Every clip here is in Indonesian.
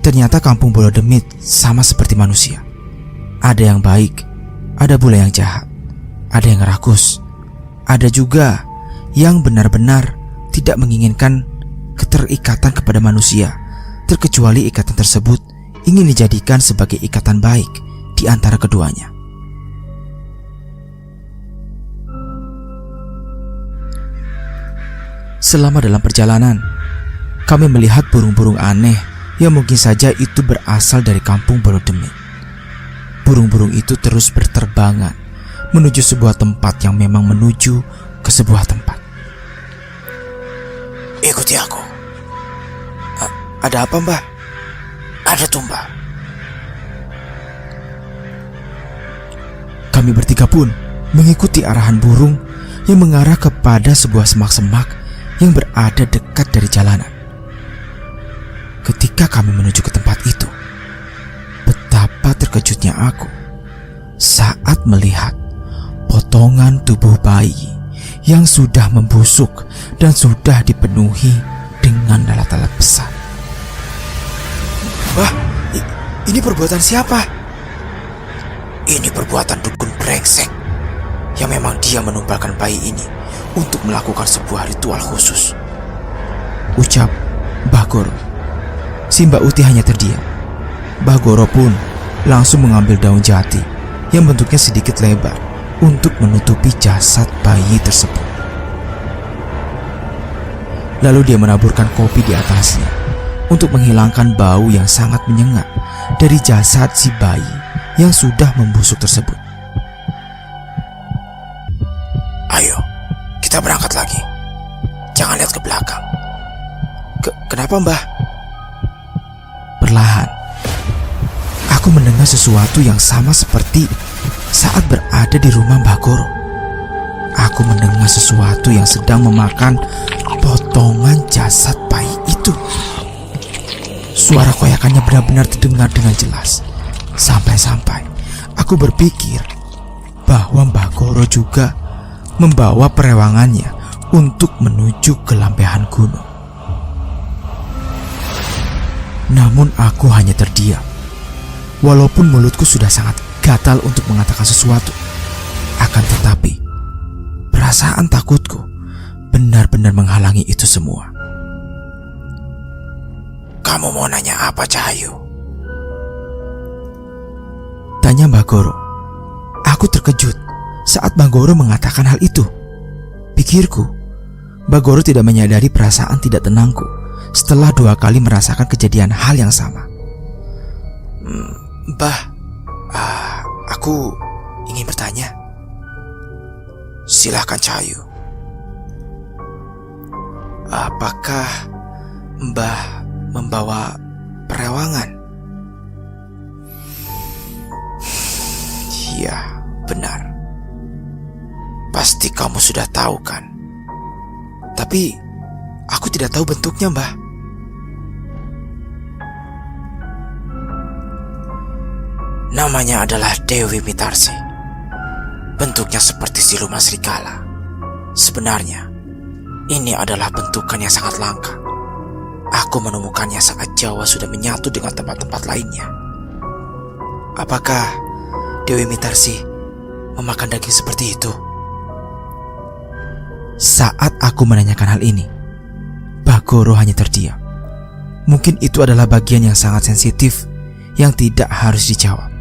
Ternyata kampung Bolodemit sama seperti manusia. Ada yang baik, ada pula yang jahat. Ada yang rakus, ada juga yang benar-benar tidak menginginkan keterikatan kepada manusia, terkecuali ikatan tersebut ingin dijadikan sebagai ikatan baik di antara keduanya. Selama dalam perjalanan, kami melihat burung-burung aneh yang mungkin saja itu berasal dari kampung Bolodemit. Burung-burung itu terus berterbangan menuju sebuah tempat yang memang menuju ke sebuah tempat. Ikuti aku. Ada apa, Mbah? Ada tumbal. Kami bertiga pun mengikuti arahan burung yang mengarah kepada sebuah semak-semak yang berada dekat dari jalanan. Ketika kami menuju ke tempat itu, betapa terkejutnya aku saat melihat potongan tubuh bayi yang sudah membusuk dan sudah dipenuhi dengan lalat-lalat besar. Wah, ini perbuatan siapa? Ini perbuatan dukun brengsek yang memang dia menumbalkan bayi ini untuk melakukan sebuah ritual khusus, ucap Mbah Goro. Si Mbak Uti hanya terdiam. Mbah Goro pun langsung mengambil daun jati yang bentuknya sedikit lebar untuk menutupi jasad bayi tersebut. Lalu dia menaburkan kopi di atasnya untuk menghilangkan bau yang sangat menyengat dari jasad si bayi yang sudah membusuk tersebut. Ayo, kita berangkat lagi. Jangan lihat ke belakang. Kenapa, Mbah? Perlahan, aku mendengar sesuatu yang sama seperti saat berada di rumah Mbah Goro. Aku mendengar sesuatu yang sedang memakan potongan jasad bayi itu. Suara koyakannya benar-benar terdengar dengan jelas. Sampai-sampai aku berpikir bahwa Mbah Goro juga membawa perewangannya untuk menuju ke lampehan gunung. Namun aku hanya terdiam. Walaupun mulutku sudah sangat gatal untuk mengatakan sesuatu, akan tetapi perasaan takutku benar-benar menghalangi itu semua. Kamu mau nanya apa, Cahayu? Tanya Mbah Goro. Aku terkejut saat Mbah Goro mengatakan hal itu. Pikirku, Mbah Goro tidak menyadari perasaan tidak tenangku setelah 2 kali merasakan kejadian hal yang sama. Mbah, aku ingin bertanya. Silahkan, Cahayu. Apakah Mbah membawa perewangan? Iya, benar. Pasti kamu sudah tahu kan? Tapi aku tidak tahu bentuknya, Mbah. Namanya adalah Dewi Mitarsi. Bentuknya seperti siluman serigala. Sebenarnya, ini adalah bentukan yang sangat langka. Aku menemukannya saat Jawa sudah menyatu dengan tempat-tempat lainnya. Apakah Dewi Mitarsi memakan daging seperti itu? Saat aku menanyakan hal ini, Mbah Goro hanya terdiam. Mungkin itu adalah bagian yang sangat sensitif yang tidak harus dijawab.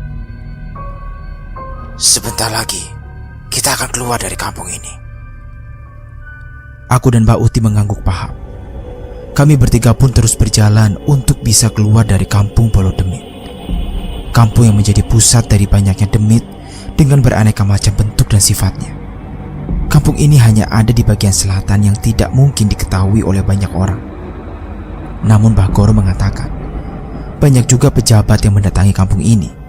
Sebentar lagi kita akan keluar dari kampung ini. Aku dan Mbak Uti mengangguk paham. Kami bertiga pun terus berjalan untuk bisa keluar dari kampung Bolodemit. Kampung yang menjadi pusat dari banyaknya demit dengan beraneka macam bentuk dan sifatnya. Kampung ini hanya ada di bagian selatan yang tidak mungkin diketahui oleh banyak orang. Namun Mbah Goro mengatakan, banyak juga pejabat yang mendatangi kampung ini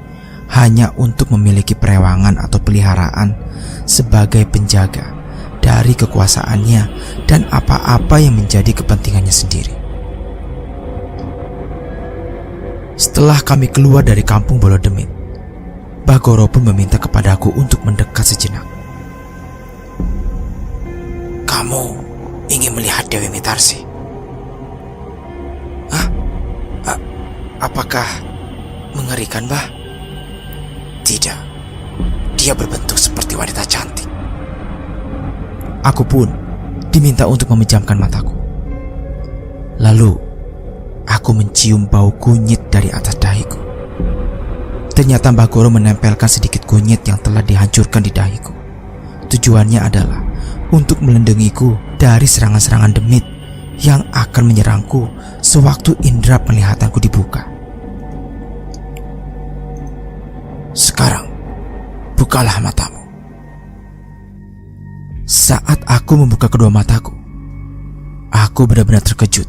hanya untuk memiliki perewangan atau peliharaan sebagai penjaga dari kekuasaannya dan apa-apa yang menjadi kepentingannya sendiri. Setelah kami keluar dari kampung Bolodemit, Mbah Goro pun meminta kepadaku untuk mendekat sejenak. Kamu ingin melihat Dewi Mitarsi? Apakah mengerikan, Mbah? Tidak. Dia berbentuk seperti wanita cantik. Aku pun diminta untuk memejamkan mataku. Lalu aku mencium bau kunyit dari atas dahiku. Ternyata Mbah Goro menempelkan sedikit kunyit yang telah dihancurkan di dahiku. Tujuannya adalah untuk melindungiku dari serangan-serangan demit yang akan menyerangku sewaktu indera penglihatanku dibuka. Sekarang, bukalah matamu. Saat aku membuka kedua mataku, aku benar-benar terkejut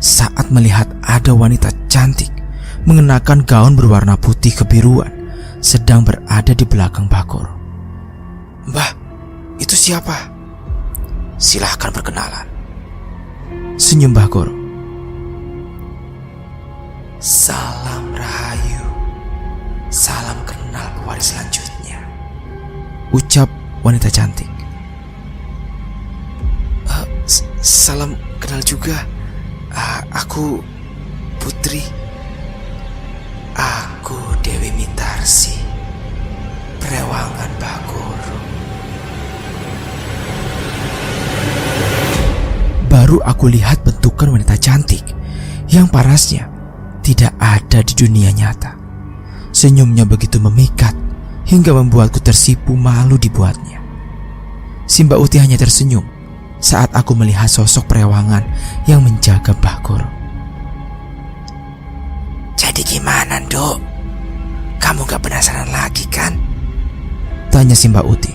saat melihat ada wanita cantik mengenakan gaun berwarna putih kebiruan sedang berada di belakang Mbah Goro. Mbah, itu siapa? Silahkan berkenalan. Senyum Mbah Goro. Salam Rahayu. Salam kenal pewaris selanjutnya, ucap wanita cantik. Salam kenal juga. Aku Putri. Aku Dewi Mitarsi, Perewangan Mbah Goro. Baru aku lihat bentukan wanita cantik yang parasnya tidak ada di dunia nyata. Senyumnya begitu memikat hingga membuatku tersipu malu dibuatnya. Si Mbak Uti hanya tersenyum saat aku melihat sosok Perewangan yang menjaga Mbah Goro. Jadi gimana, Dok? Kamu gak penasaran lagi kan? Tanya si Mbak Uti.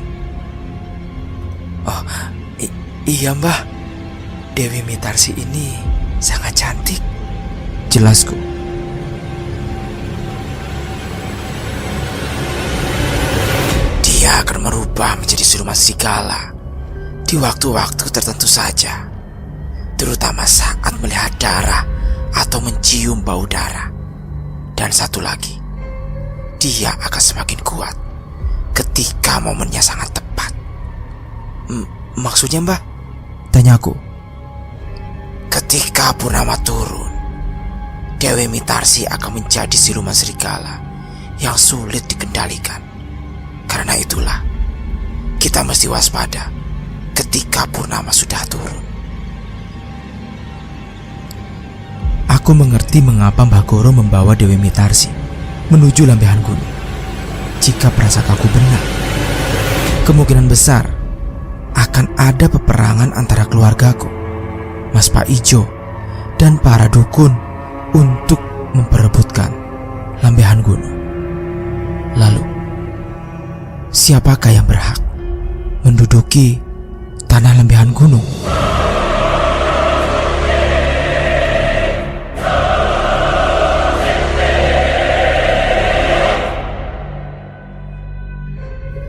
Oh, iya Mbah. Dewi Mitarsi ini sangat cantik, jelasku. Dia akan merubah menjadi siluman serigala di waktu-waktu tertentu saja, terutama saat melihat darah atau mencium bau darah. Dan satu lagi, dia akan semakin kuat ketika momennya sangat tepat. Maksudnya, Mbah? Tanyaku. Ketika purnama turun, Dewi Mitarsi akan menjadi siluman serigala yang sulit dikendalikan. Karena itulah, kita mesti waspada ketika purnama sudah turun. Aku mengerti mengapa Mbah Goro membawa Dewi Mitarsi menuju lambehan gunung. Jika prasangkaku benar, kemungkinan besar akan ada peperangan antara keluargaku, Mas Pak Ijo, dan para dukun untuk memperebutkan lambehan gunung. Lalu, siapakah yang berhak menduduki tanah lambehan gunung?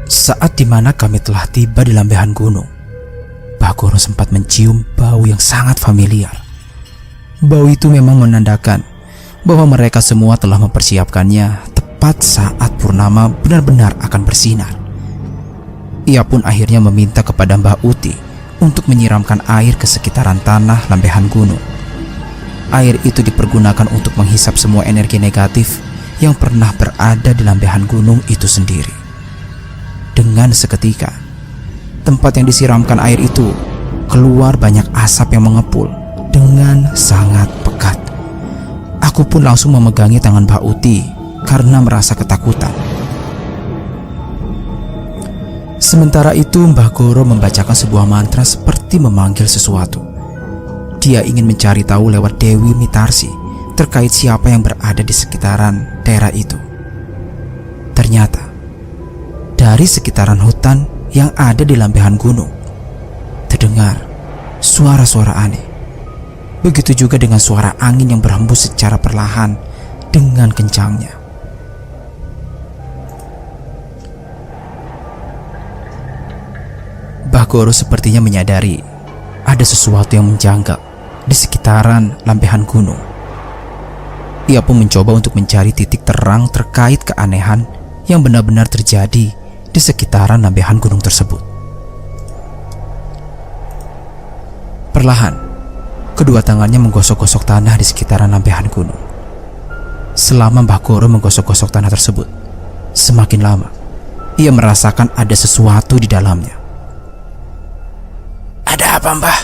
Saat dimana kami telah tiba di lambehan gunung, Mbah Goro sempat mencium bau yang sangat familiar. Bau itu memang menandakan bahwa mereka semua telah mempersiapkannya tepat saat purnama benar-benar akan bersinar. Ia pun akhirnya meminta kepada Mbah Uti untuk menyiramkan air ke sekitaran tanah lambehan gunung. Air itu dipergunakan untuk menghisap semua energi negatif yang pernah berada di lambehan gunung itu sendiri. Dengan seketika, tempat yang disiramkan air itu keluar banyak asap yang mengepul dengan sangat pekat. Aku pun langsung memegangi tangan Mbah Uti karena merasa ketakutan. Sementara itu Mbah Goro membacakan sebuah mantra seperti memanggil sesuatu. Dia ingin mencari tahu lewat Dewi Mitarsi terkait siapa yang berada di sekitaran daerah itu. Ternyata dari sekitaran hutan yang ada di lambehan gunung terdengar suara-suara aneh. Begitu juga dengan suara angin yang berhembus secara perlahan dengan kencangnya. Mbah Goro sepertinya menyadari ada sesuatu yang menjanggal di sekitaran lambehan gunung. Ia pun mencoba untuk mencari titik terang terkait keanehan yang benar-benar terjadi di sekitaran lambehan gunung tersebut. Perlahan, kedua tangannya menggosok-gosok tanah di sekitaran lambehan gunung. selama Mbah Goro menggosok-gosok tanah tersebut. Semakin lama, ia merasakan ada sesuatu di dalamnya. Ada apa, Mbah?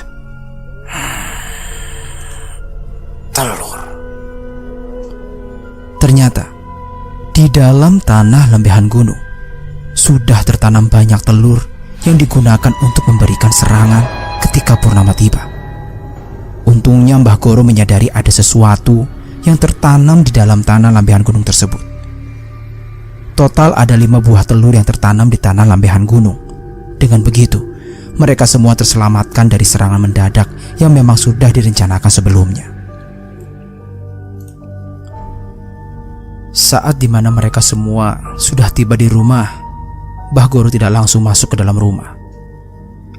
Telur. Ternyata, di dalam tanah lembehan gunung sudah tertanam banyak telur yang digunakan untuk memberikan serangan ketika purnama tiba. Untungnya Mbah Goro menyadari ada sesuatu yang tertanam di dalam tanah lambehan gunung tersebut. Total ada 5 buah telur yang tertanam di tanah lambehan gunung. Dengan begitu, mereka semua terselamatkan dari serangan mendadak yang memang sudah direncanakan sebelumnya. Saat dimana mereka semua sudah tiba di rumah, Mbah Goro tidak langsung masuk ke dalam rumah.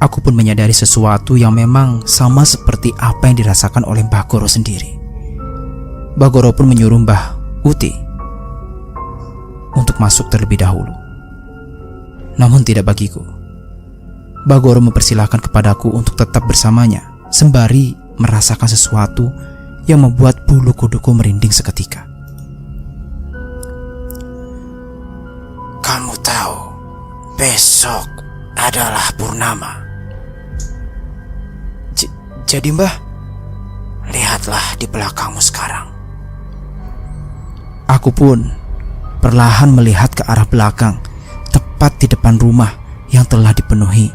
Aku pun menyadari sesuatu yang memang sama seperti apa yang dirasakan oleh Mbah Goro sendiri. Mbah Goro pun menyuruh Mbah Uti untuk masuk terlebih dahulu. Namun tidak bagiku. Mbah Goro mempersilahkan kepadaku untuk tetap bersamanya, sembari merasakan sesuatu yang membuat bulu kuduku merinding seketika. Kamu tahu, besok adalah purnama. Jadi Mbah, lihatlah di belakangmu sekarang. Aku pun perlahan melihat ke arah belakang, tepat di depan rumah yang telah dipenuhi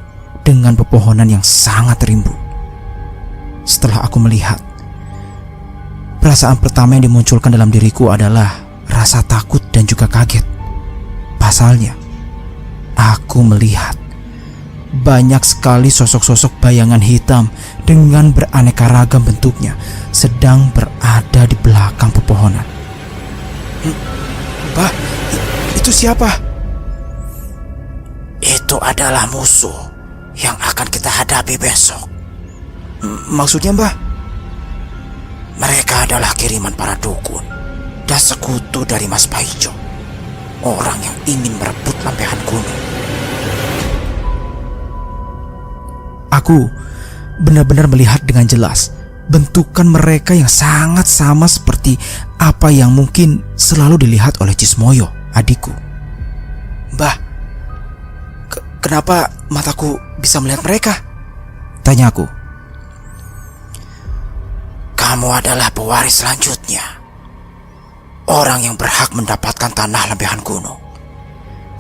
dengan pepohonan yang sangat rimbun. Setelah aku melihat, perasaan pertama yang dimunculkan dalam diriku adalah rasa takut dan juga kaget. Pasalnya, aku melihat banyak sekali sosok-sosok bayangan hitam dengan beraneka ragam bentuknya sedang berada di belakang pepohonan. Mbah, itu siapa? Itu adalah musuh yang akan kita hadapi besok. Maksudnya Mbah? Mereka adalah kiriman para dukun dan sekutu dari Mas Paijo, orang yang ingin merebut lambehan gunung. Aku benar-benar melihat dengan jelas bentukan mereka yang sangat sama seperti apa yang mungkin selalu dilihat oleh Cismoyo, adikku. Mbah, kenapa mataku bisa melihat mereka? Tanyaku. Kamu adalah pewaris selanjutnya, orang yang berhak mendapatkan tanah lambehan gunung.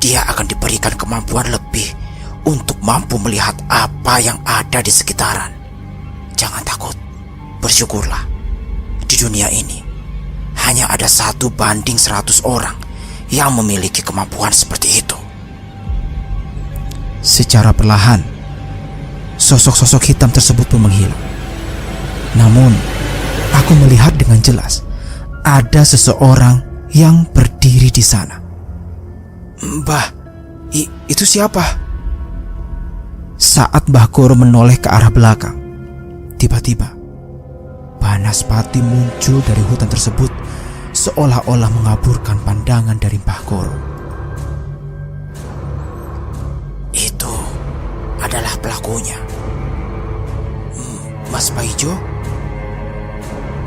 Dia akan diberikan kemampuan lebih untuk mampu melihat apa yang ada di sekitaran. Jangan takut, bersyukurlah. Di dunia ini hanya ada 1 banding 100 orang yang memiliki kemampuan seperti itu. Secara perlahan, sosok-sosok hitam tersebut pun menghilang. Namun, aku melihat dengan jelas ada seseorang yang berdiri di sana. Mbah, itu siapa? Saat Mbah Goro menoleh ke arah belakang, tiba-tiba Banaspati muncul dari hutan tersebut, seolah-olah mengaburkan pandangan dari Mbah Goro. Itu adalah pelakunya. Mas Paijo?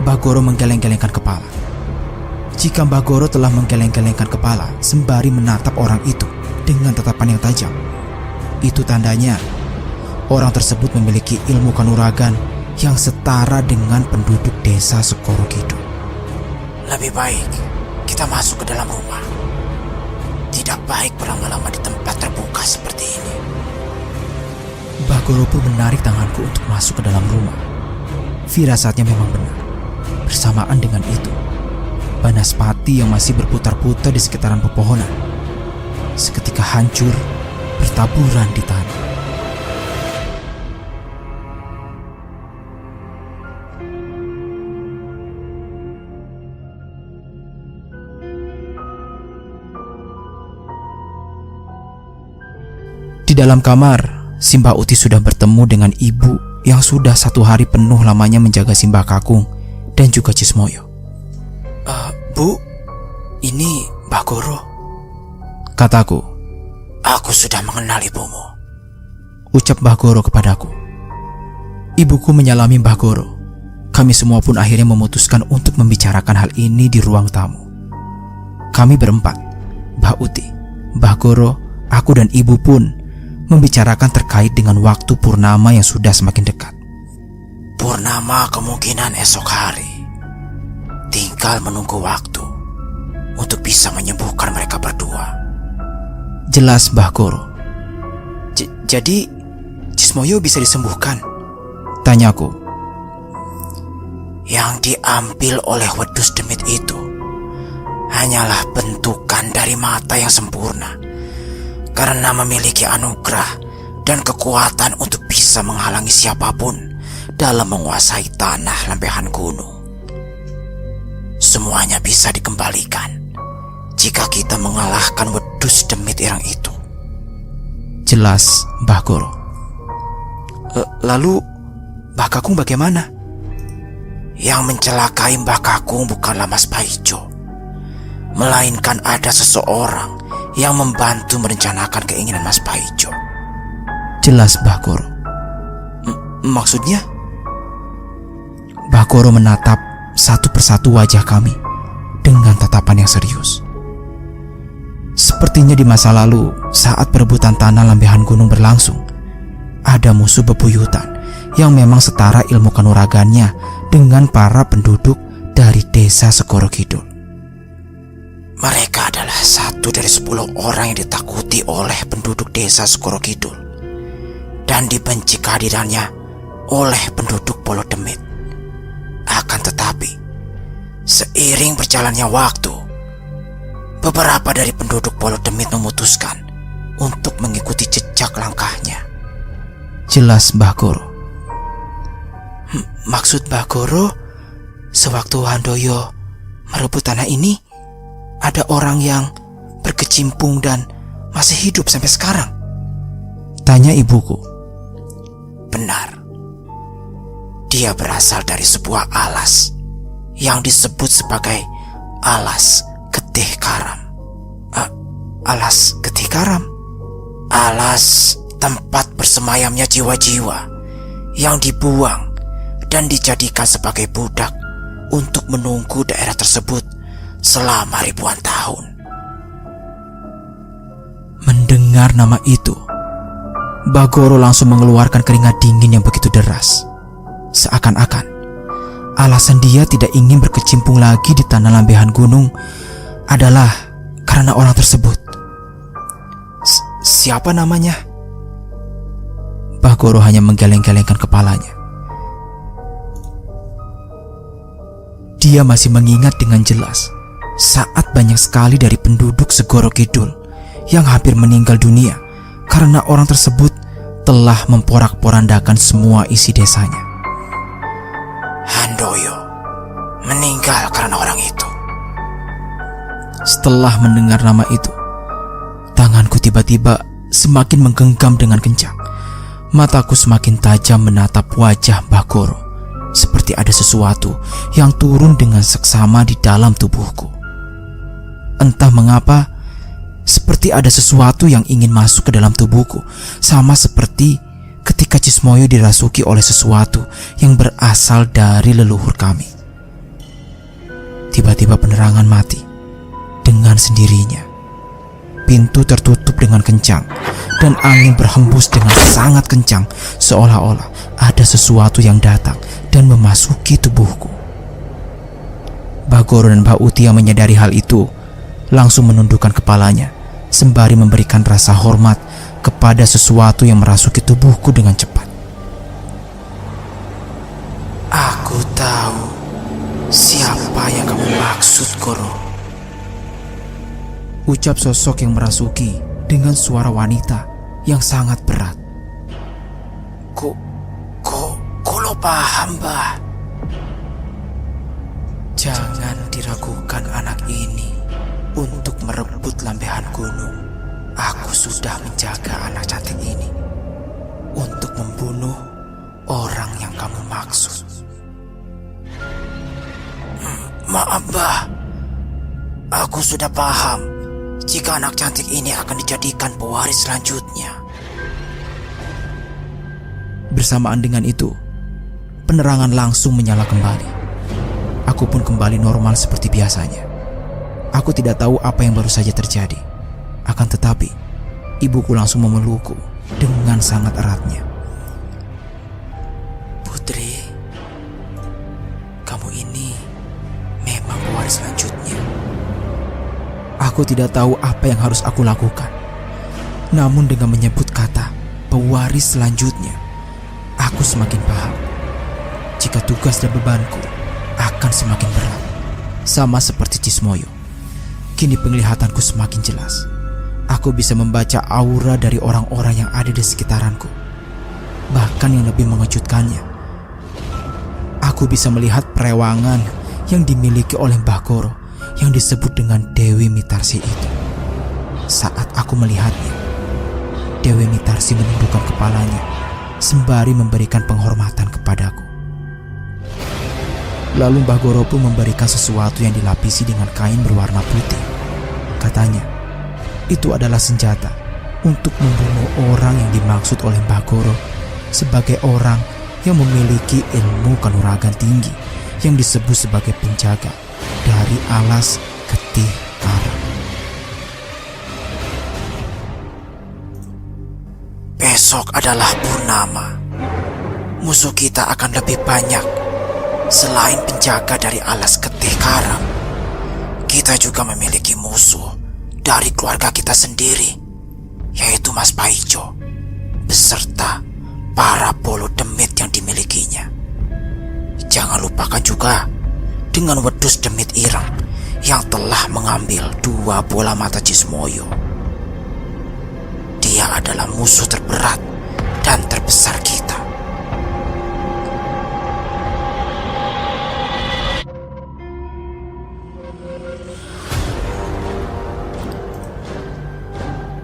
Mbah Goro menggeleng-gelengkan kepala. Jika Mbah Goro telah menggeleng-gelengkan kepala sembari menatap orang itu dengan tatapan yang tajam, itu tandanya orang tersebut memiliki ilmu kanuragan yang setara dengan penduduk desa Sekoro Kidul. Lebih baik kita masuk ke dalam rumah. Tidak baik berlama-lama di tempat terbuka seperti ini. Mbah Goro pun menarik tanganku untuk masuk ke dalam rumah. Firasatnya memang benar. Bersamaan dengan itu, Banaspati yang masih berputar-putar di sekitaran pepohonan seketika hancur bertaburan di tanah. Di dalam kamar, Simbah Uti sudah bertemu dengan ibu yang sudah 1 hari penuh lamanya menjaga Simbah Kakung dan juga Cismoyo. Bu, ini Mbah Goro, kataku. Aku sudah mengenal ibumu, ucap Mbah Goro kepadaku. Ibuku menyalami Mbah Goro. Kami semua pun akhirnya memutuskan untuk membicarakan hal ini di ruang tamu. Kami berempat, Mbah Uti, Mbah Goro, aku dan ibu pun membicarakan terkait dengan waktu purnama yang sudah semakin dekat. Purnama kemungkinan esok hari. Tinggal menunggu waktu untuk bisa menyembuhkan mereka berdua. Jelas Mbah Goro. Jadi Cismoyo bisa disembuhkan? Tanyaku. Yang diambil oleh wedus demit itu hanyalah bentukan dari mata yang sempurna, karena memiliki anugerah dan kekuatan untuk bisa menghalangi siapapun dalam menguasai tanah lempehan gunung. Semuanya bisa dikembalikan jika kita mengalahkan wedus demit irang itu. Jelas Mbah Goro. Lalu Mbah Kakung bagaimana? Yang mencelakai Mbah Kakung bukanlah Mas Paijo, melainkan ada seseorang yang membantu merencanakan keinginan Mas Paijo. Jelas Mbah Goro. Maksudnya? Mbah Goro menatap satu persatu wajah kami dengan tatapan yang serius. Sepertinya di masa lalu, saat perebutan tanah lempehan gunung berlangsung, ada musuh bebuyutan yang memang setara ilmu kanuragannya dengan para penduduk dari desa Segoro Kidul. Mereka adalah satu dari 10 orang yang ditakuti oleh penduduk desa Segoro Kidul dan dibenci kehadirannya oleh penduduk Pulau Demit. Akan tetapi, seiring berjalannya waktu, beberapa dari penduduk Pulau Demit memutuskan untuk mengikuti jejak langkahnya. Jelas Mbah Goro. Maksud Mbah Goro, sewaktu Handoyo merebut tanah ini, ada orang yang berkecimpung dan masih hidup sampai sekarang? Tanya ibuku. Benar. Dia berasal dari sebuah alas yang disebut sebagai Alas Getih Karam. Alas Getih Karam? Alas tempat bersemayamnya jiwa-jiwa yang dibuang dan dijadikan sebagai budak untuk menunggu daerah tersebut selama ribuan tahun. Mendengar nama itu, Mbah Goro langsung mengeluarkan keringat dingin yang begitu deras. Seakan-akan alasan dia tidak ingin berkecimpung lagi di tanah lambehan gunung adalah karena orang tersebut. Siapa namanya? Mbah Goro hanya menggeleng-gelengkan kepalanya. Dia masih mengingat dengan jelas saat banyak sekali dari penduduk Segoro Kidul yang hampir meninggal dunia karena orang tersebut telah memporak-porandakan semua isi desanya. Handoyo meninggal karena orang itu. Setelah mendengar nama itu, tanganku tiba-tiba semakin menggenggam dengan kencang. Mataku semakin tajam menatap wajah Mbah Goro, seperti ada sesuatu yang turun dengan seksama di dalam tubuhku. Entah mengapa, seperti ada sesuatu yang ingin masuk ke dalam tubuhku, sama seperti ketika Cismoyo dirasuki oleh sesuatu yang berasal dari leluhur kami. Tiba-tiba penerangan mati dengan sendirinya. Pintu tertutup dengan kencang dan angin berhembus dengan sangat kencang, seolah-olah ada sesuatu yang datang dan memasuki tubuhku. Mbah Goro dan Mbah Uti yang menyadari hal itu langsung menundukkan kepalanya sembari memberikan rasa hormat kepada sesuatu yang merasuki tubuhku dengan cepat. Aku tahu siapa yang kamu maksud, Goro. Ucap sosok yang merasuki dengan suara wanita yang sangat berat. Kulo paham, Mbah. Jangan diragukan anak ini untuk merebut lambehan gunung. Aku sudah menjaga anak cantik ini untuk membunuh orang yang kamu maksud. Maaf, Mbah. Aku sudah paham jika anak cantik ini akan dijadikan pewaris selanjutnya. Bersamaan dengan itu, penerangan langsung menyala kembali. Aku pun kembali normal seperti biasanya. Aku tidak tahu apa yang baru saja terjadi. Akan tetapi, ibuku langsung memelukku dengan sangat eratnya. Putri, kamu ini memang pewaris selanjutnya. Aku tidak tahu apa yang harus aku lakukan. Namun dengan menyebut kata pewaris selanjutnya, aku semakin paham jika tugas dan bebanku akan semakin berat. Sama seperti Cismoyo, kini penglihatanku semakin jelas. Aku bisa membaca aura dari orang-orang yang ada di sekitaranku. Bahkan yang lebih mengejutkannya, aku bisa melihat perewangan yang dimiliki oleh Mbah Goro yang disebut dengan Dewi Mitarsi itu. Saat aku melihatnya, Dewi Mitarsi menundukkan kepalanya sembari memberikan penghormatan kepadaku. Lalu Mbah Goro pun memberikan sesuatu yang dilapisi dengan kain berwarna putih. Katanya, itu adalah senjata untuk membunuh orang yang dimaksud oleh Mbah Goro sebagai orang yang memiliki ilmu kanuragan tinggi yang disebut sebagai penjaga dari alas Getih Karang. Besok adalah purnama. Musuh kita akan lebih banyak. Selain penjaga dari alas Getih Karang, kita juga memiliki musuh dari keluarga kita sendiri, yaitu Mas Paijo, beserta para bolo demit yang dimilikinya. Jangan lupakan juga dengan wedus demit Ireng yang telah mengambil 2 bola mata Cismoyo. Dia adalah musuh terberat dan terbesar kita.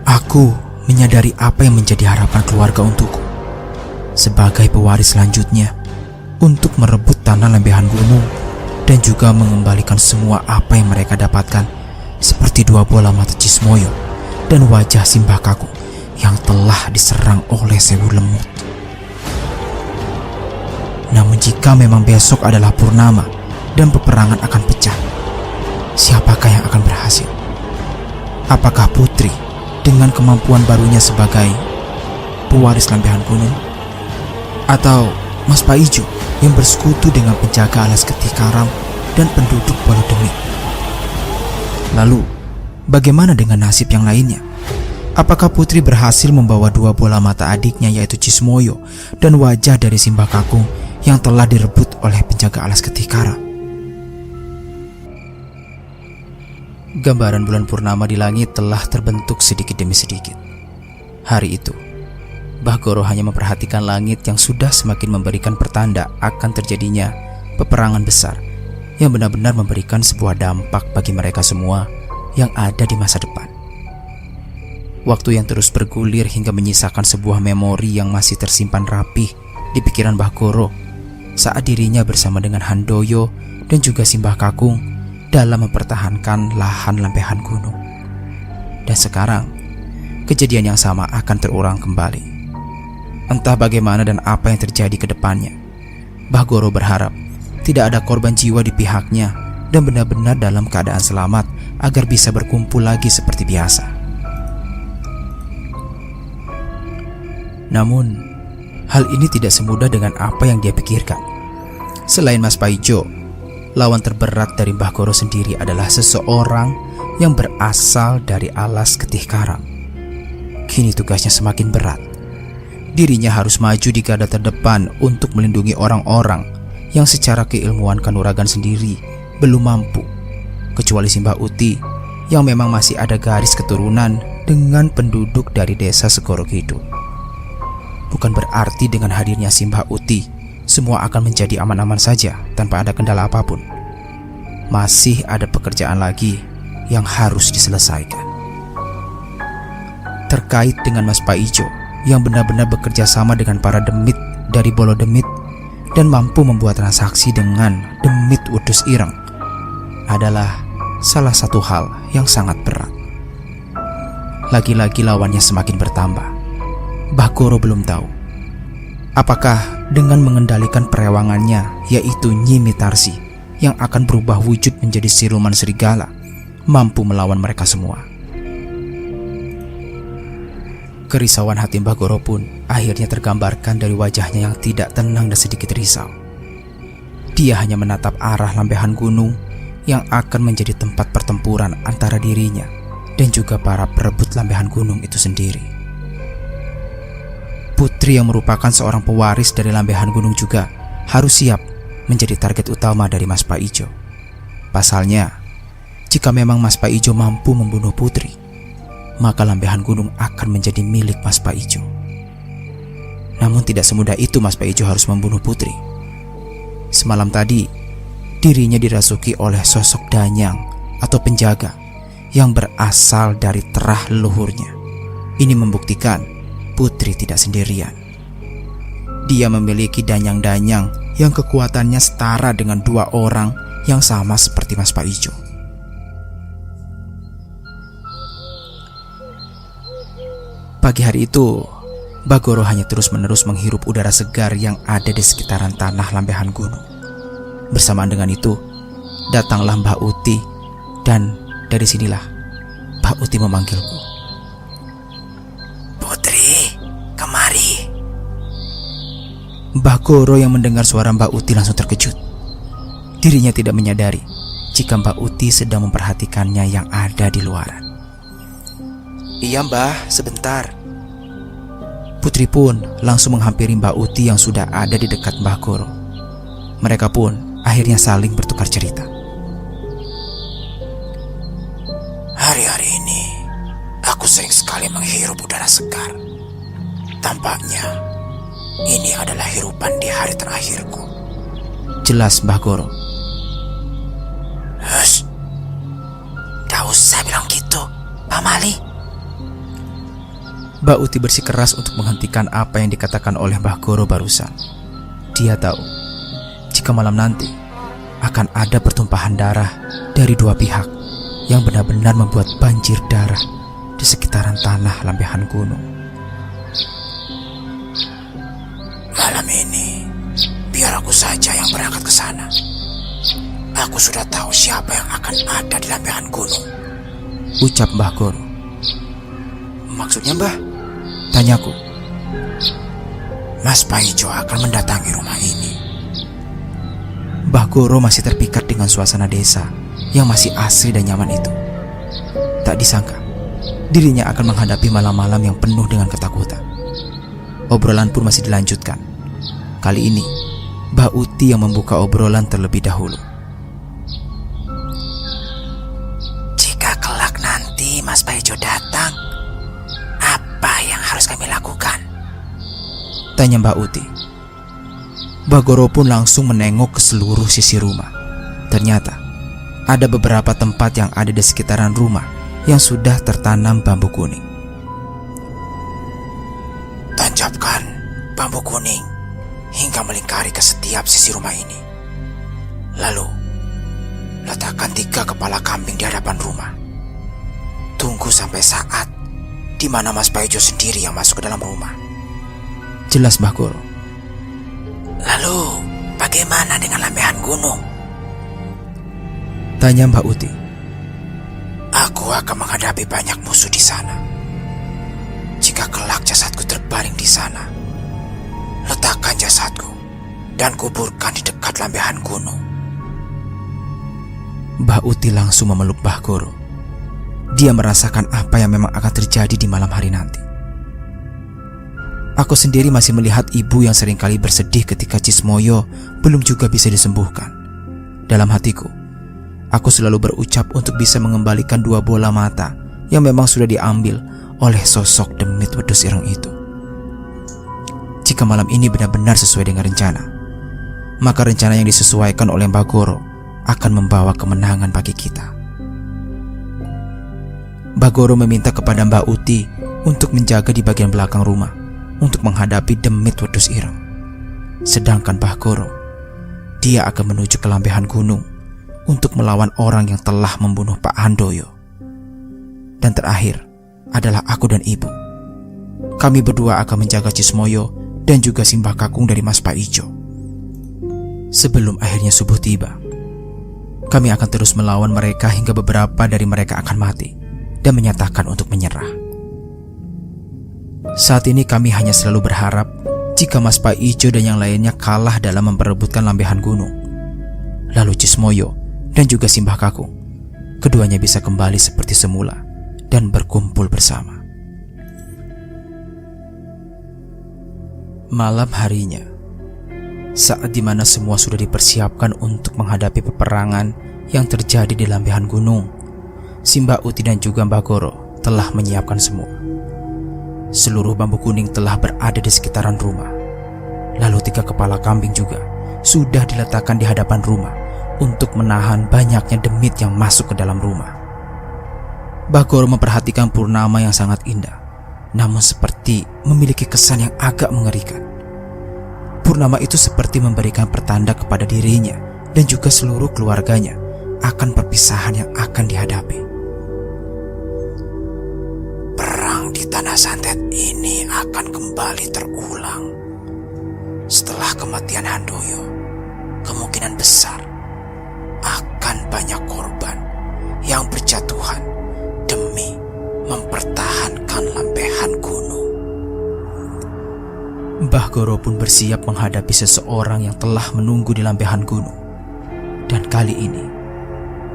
Aku menyadari apa yang menjadi harapan keluarga untukku sebagai pewaris selanjutnya untuk merebut tanah lembehan gunung dan juga mengembalikan semua apa yang mereka dapatkan, seperti 2 bola mata Cismoyo dan wajah Simbah Kakung yang telah diserang oleh Sewu Lemut. Namun jika memang besok adalah purnama dan peperangan akan pecah, siapakah yang akan berhasil? Apakah Putri dengan kemampuan barunya sebagai pewaris lembehan gunung, atau Mas Paijo yang bersekutu dengan penjaga alas Getih Karang dan penduduk Bolo Demit? Lalu, bagaimana dengan nasib yang lainnya? Apakah Putri berhasil membawa 2 bola mata adiknya, yaitu Cismoyo dan wajah dari Simbah Kakung yang telah direbut oleh penjaga alas Getih Karang? Gambaran bulan purnama di langit telah terbentuk sedikit demi sedikit. Hari itu, Mbah Goro hanya memperhatikan langit yang sudah semakin memberikan pertanda akan terjadinya peperangan besar yang benar-benar memberikan sebuah dampak bagi mereka semua yang ada di masa depan. Waktu yang terus bergulir hingga menyisakan sebuah memori yang masih tersimpan rapih di pikiran Mbah Goro saat dirinya bersama dengan Handoyo dan juga Simbah Kakung dalam mempertahankan lahan lembehan gunung. Dan sekarang, kejadian yang sama akan terulang kembali. Entah bagaimana dan apa yang terjadi ke depannya, Mbah Goro berharap tidak ada korban jiwa di pihaknya dan benar-benar dalam keadaan selamat agar bisa berkumpul lagi seperti biasa. Namun, hal ini tidak semudah dengan apa yang dia pikirkan. Selain Mas Paijo, lawan terberat dari Mbah Goro sendiri adalah seseorang yang berasal dari alas Getih Karang. Kini tugasnya semakin berat. Dirinya harus maju di garda terdepan untuk melindungi orang-orang yang secara keilmuan kanuragan sendiri belum mampu, kecuali Simbah Uti yang memang masih ada garis keturunan dengan penduduk dari desa Segoro Kidul. Bukan berarti dengan hadirnya Simbah Uti semua akan menjadi aman-aman saja tanpa ada kendala apapun. Masih ada pekerjaan lagi yang harus diselesaikan. Terkait dengan Mas Paijo yang benar-benar bekerja sama dengan para demit dari Bolo Demit dan mampu membuat transaksi dengan demit Wedus Ireng adalah salah satu hal yang sangat berat. Lagi-lagi lawannya semakin bertambah. Mbah Goro belum tahu apakah dengan mengendalikan perewangannya, yaitu Nyi Mitarsi, yang akan berubah wujud menjadi siluman serigala, mampu melawan mereka semua. Kerisauan hati Mbah Goro pun akhirnya tergambarkan dari wajahnya yang tidak tenang dan sedikit risau. Dia hanya menatap arah lambehan gunung yang akan menjadi tempat pertempuran antara dirinya dan juga para perebut lambehan gunung itu sendiri. Putri yang merupakan seorang pewaris dari lambehan gunung juga harus siap menjadi target utama dari Mas Paijo. Pasalnya, jika memang Mas Paijo mampu membunuh Putri, maka lambehan gunung akan menjadi milik Mas Paijo. Namun tidak semudah itu Mas Paijo harus membunuh Putri. Semalam tadi, dirinya dirasuki oleh sosok danyang atau penjaga yang berasal dari terah leluhurnya. Ini membuktikan Putri tidak sendirian. Dia memiliki danyang-danyang yang kekuatannya setara dengan 2 orang yang sama seperti Mas Paijo. Pagi hari itu, Mbah Goro hanya terus-menerus menghirup udara segar yang ada di sekitaran tanah lambehan gunung. Bersamaan dengan itu, datanglah Mbah Uti, dan dari sinilah Mbah Uti memanggilku. Putri, kemari. Mbah Goro yang mendengar suara Mbah Uti langsung terkejut. Dirinya tidak menyadari jika Mbah Uti sedang memperhatikannya yang ada di luaran. Iya Mbah, sebentar. Putri pun langsung menghampiri Mbah Uti yang sudah ada di dekat Mbah Goro. Mereka pun akhirnya saling bertukar cerita. Hari-hari ini aku sering sekali menghirup udara segar. Tampaknya ini adalah hirupan di hari terakhirku. Jelas Mbah Goro. Hush, gak usah bilang gitu, Pak Mali. Mbah Uti bersikeras untuk menghentikan apa yang dikatakan oleh Mbah Goro barusan. Dia tahu jika malam nanti akan ada pertumpahan darah dari 2 pihak yang benar-benar membuat banjir darah di sekitaran tanah lambehan gunung. Malam ini biar aku saja yang berangkat ke sana. Aku sudah tahu siapa yang akan ada di lambehan gunung, ucap Mbah Goro. Maksudnya Mbah? Tanyaku. Mas Paijo akan mendatangi rumah ini. Mbah Goro masih terpikat dengan suasana desa yang masih asri dan nyaman itu. Tak disangka, dirinya akan menghadapi malam-malam yang penuh dengan ketakutan. Obrolan pun masih dilanjutkan. Kali ini, Mbah Uti yang membuka obrolan terlebih dahulu. Jika kelak nanti Mas Paijo datang, apa yang harus kami lakukan? Tanya Mbak Uti. Mbah Goro pun langsung menengok ke seluruh sisi rumah. Ternyata ada beberapa tempat yang ada di sekitaran rumah yang sudah tertanam bambu kuning. Tancapkan bambu kuning hingga melingkari ke setiap sisi rumah ini. Lalu letakkan 3 kepala kambing di hadapan rumah. Tunggu sampai saat di mana Mas Paijo sendiri yang masuk ke dalam rumah. Jelas Mbah Goro. Lalu bagaimana dengan lambehan gunung? Tanya Mbak Uti. Aku akan menghadapi banyak musuh di sana. Jika kelak jasadku terbaring di sana, letakkan jasadku dan kuburkan di dekat lambehan gunung. Mbah Uti langsung memeluk Mbah Goro. Dia merasakan apa yang memang akan terjadi di malam hari nanti. Aku sendiri masih melihat ibu yang seringkali bersedih ketika Cismoyo belum juga bisa disembuhkan. Dalam hatiku, aku selalu berucap untuk bisa mengembalikan 2 bola mata yang memang sudah diambil oleh sosok demit wedhus ireng itu. Jika malam ini benar-benar sesuai dengan rencana, maka rencana yang disesuaikan oleh Mbah Goro akan membawa kemenangan bagi kita. Mbah Goro meminta kepada Mbak Uti untuk menjaga di bagian belakang rumah untuk menghadapi demit wedhus ireng. Sedangkan Mbah Goro, dia akan menuju ke lambehan gunung untuk melawan orang yang telah membunuh Pak Handoyo. Dan terakhir adalah aku dan ibu. Kami berdua akan menjaga Cismoyo dan juga Simbah Kakung dari Mas Paijo. Sebelum akhirnya subuh tiba, Kami akan terus melawan mereka hingga beberapa dari mereka akan mati dan menyatakan untuk menyerah. Saat ini kami hanya selalu berharap jika Mas Pak Ijo dan yang lainnya kalah dalam memperebutkan lambehan gunung. Lalu Cismoyo dan juga Simbah Kakung, keduanya bisa kembali seperti semula dan berkumpul bersama. Malam harinya, saat dimana semua sudah dipersiapkan untuk menghadapi peperangan yang terjadi di lambehan gunung, Simbah Uti dan juga Mbah Goro telah menyiapkan semua. Seluruh bambu kuning telah berada di sekitaran rumah. Lalu 3 kepala kambing juga sudah diletakkan di hadapan rumah untuk menahan banyaknya demit yang masuk ke dalam rumah. Mbah Goro memperhatikan purnama yang sangat indah, namun seperti memiliki kesan yang agak mengerikan. Purnama itu seperti memberikan pertanda kepada dirinya dan juga seluruh keluarganya akan perpisahan yang akan dihadapi. Perang di Tanah Santet ini akan kembali terulang. Setelah kematian Handoyo, kemungkinan besar akan banyak korban yang berjatuhan demi mempertahankan lambehan gunung. Mbah Goro pun bersiap menghadapi seseorang yang telah menunggu di lambehan gunung. Dan kali ini,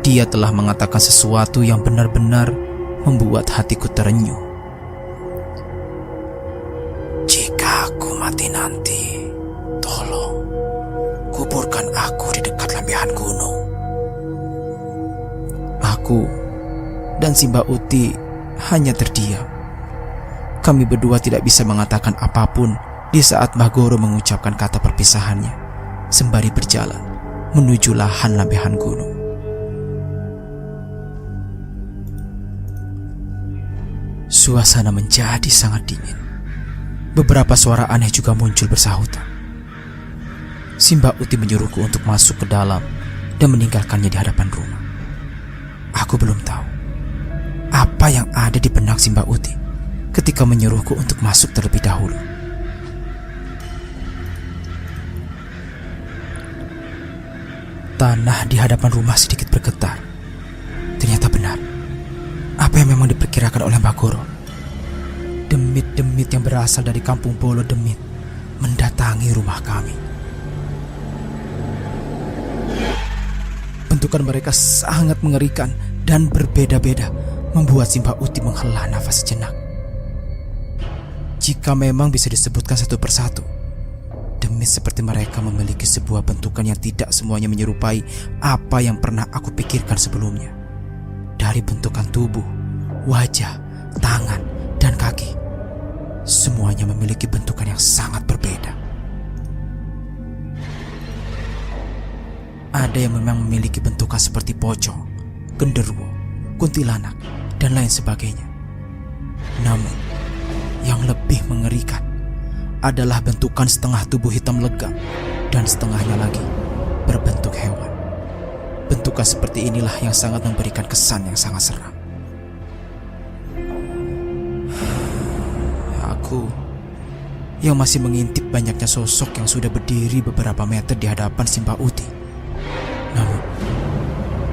dia telah mengatakan sesuatu yang benar-benar membuat hatiku terenyuh. Jika aku mati nanti, tolong kuburkan aku di dekat lambehan gunung. Aku dan Simbah Uti hanya terdiam. Kami berdua tidak bisa mengatakan apapun di saat Mbah Goro mengucapkan kata perpisahannya sembari berjalan menuju lahan lambehan gunung. Suasana menjadi sangat dingin. Beberapa suara aneh juga muncul bersahutan. Simbah Uti menyuruhku untuk masuk ke dalam dan meninggalkannya di hadapan rumah. Aku belum tahu apa yang ada di benak Simbah Uti ketika menyuruhku untuk masuk terlebih dahulu. Tanah di hadapan rumah sedikit bergetar. Ternyata benar apa yang memang diperkirakan oleh Mbah Goro. Demit-demit yang berasal dari kampung Bolo Demit mendatangi rumah kami. Bentukan mereka sangat mengerikan dan berbeda-beda, membuat Simbah Uti menghela nafas sejenak. Jika memang bisa disebutkan satu persatu, demit seperti mereka memiliki sebuah bentukan yang tidak semuanya menyerupai apa yang pernah aku pikirkan sebelumnya. Dari bentukan tubuh, wajah, tangan, dan kaki, semuanya memiliki bentukan yang sangat berbeda. Ada yang memang memiliki bentukan seperti pocong, genderuwo, kuntilanak, dan lain sebagainya. Namun, yang lebih mengerikan adalah bentukan setengah tubuh hitam legam dan setengahnya lagi berbentuk hewan. Bentukan seperti inilah yang sangat memberikan kesan yang sangat seram. Aku yang masih mengintip banyaknya sosok yang sudah berdiri beberapa meter di hadapan Simbah Uti. Namun,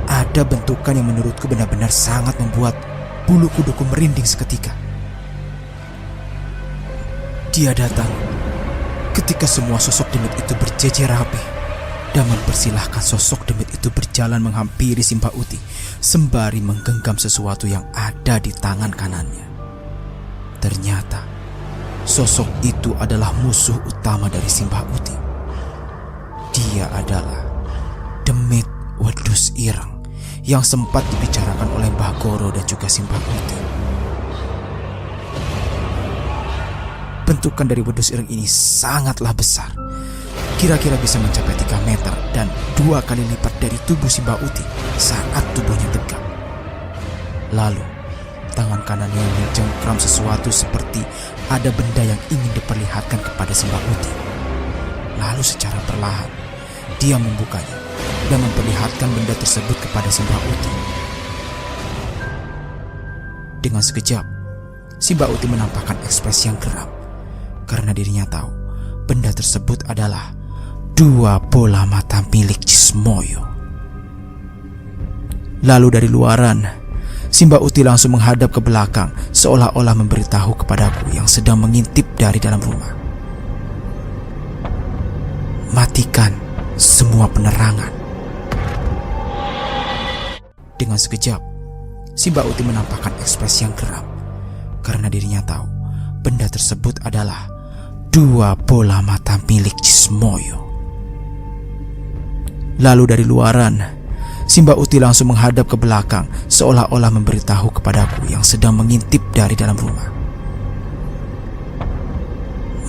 ada bentukan yang menurutku benar-benar sangat membuat bulu kuduku merinding seketika. Dia datang ketika semua sosok demit itu berjejer rapi dan mempersilahkan sosok demit itu berjalan menghampiri Simbah Uti sembari menggenggam sesuatu yang ada di tangan kanannya. Ternyata sosok itu adalah musuh utama dari Simbah Uti. Dia adalah Demit Wedus Ireng yang sempat dibicarakan oleh Mbah Goro dan juga Simbah Uti. Bentukan dari Wedus Ireng ini sangatlah besar, kira-kira bisa mencapai 3 meter dan 2 kali lipat dari tubuh Simbah Uti saat tubuhnya tegak. Lalu tangan kanannya mencengkram sesuatu seperti ada benda yang ingin diperlihatkan kepada Simbah Uti. Lalu secara perlahan dia membukanya dan memperlihatkan benda tersebut kepada Simbah Uti. Dengan sekejap, Simbah Uti menampakkan ekspresi yang geram karena dirinya tahu benda tersebut adalah 2 bola mata milik Cismoyo. Lalu dari luaran, si Mbak Uti langsung menghadap ke belakang seolah-olah memberitahu kepadaku yang sedang mengintip dari dalam rumah. Matikan semua penerangan. Dengan sekejap, si Mbak Uti menampakkan ekspresi yang geram karena dirinya tahu benda tersebut adalah 2 bola mata milik Cismoyo. Lalu dari luaran, si Mbak Uti langsung menghadap ke belakang seolah-olah memberitahu kepadaku yang sedang mengintip dari dalam rumah.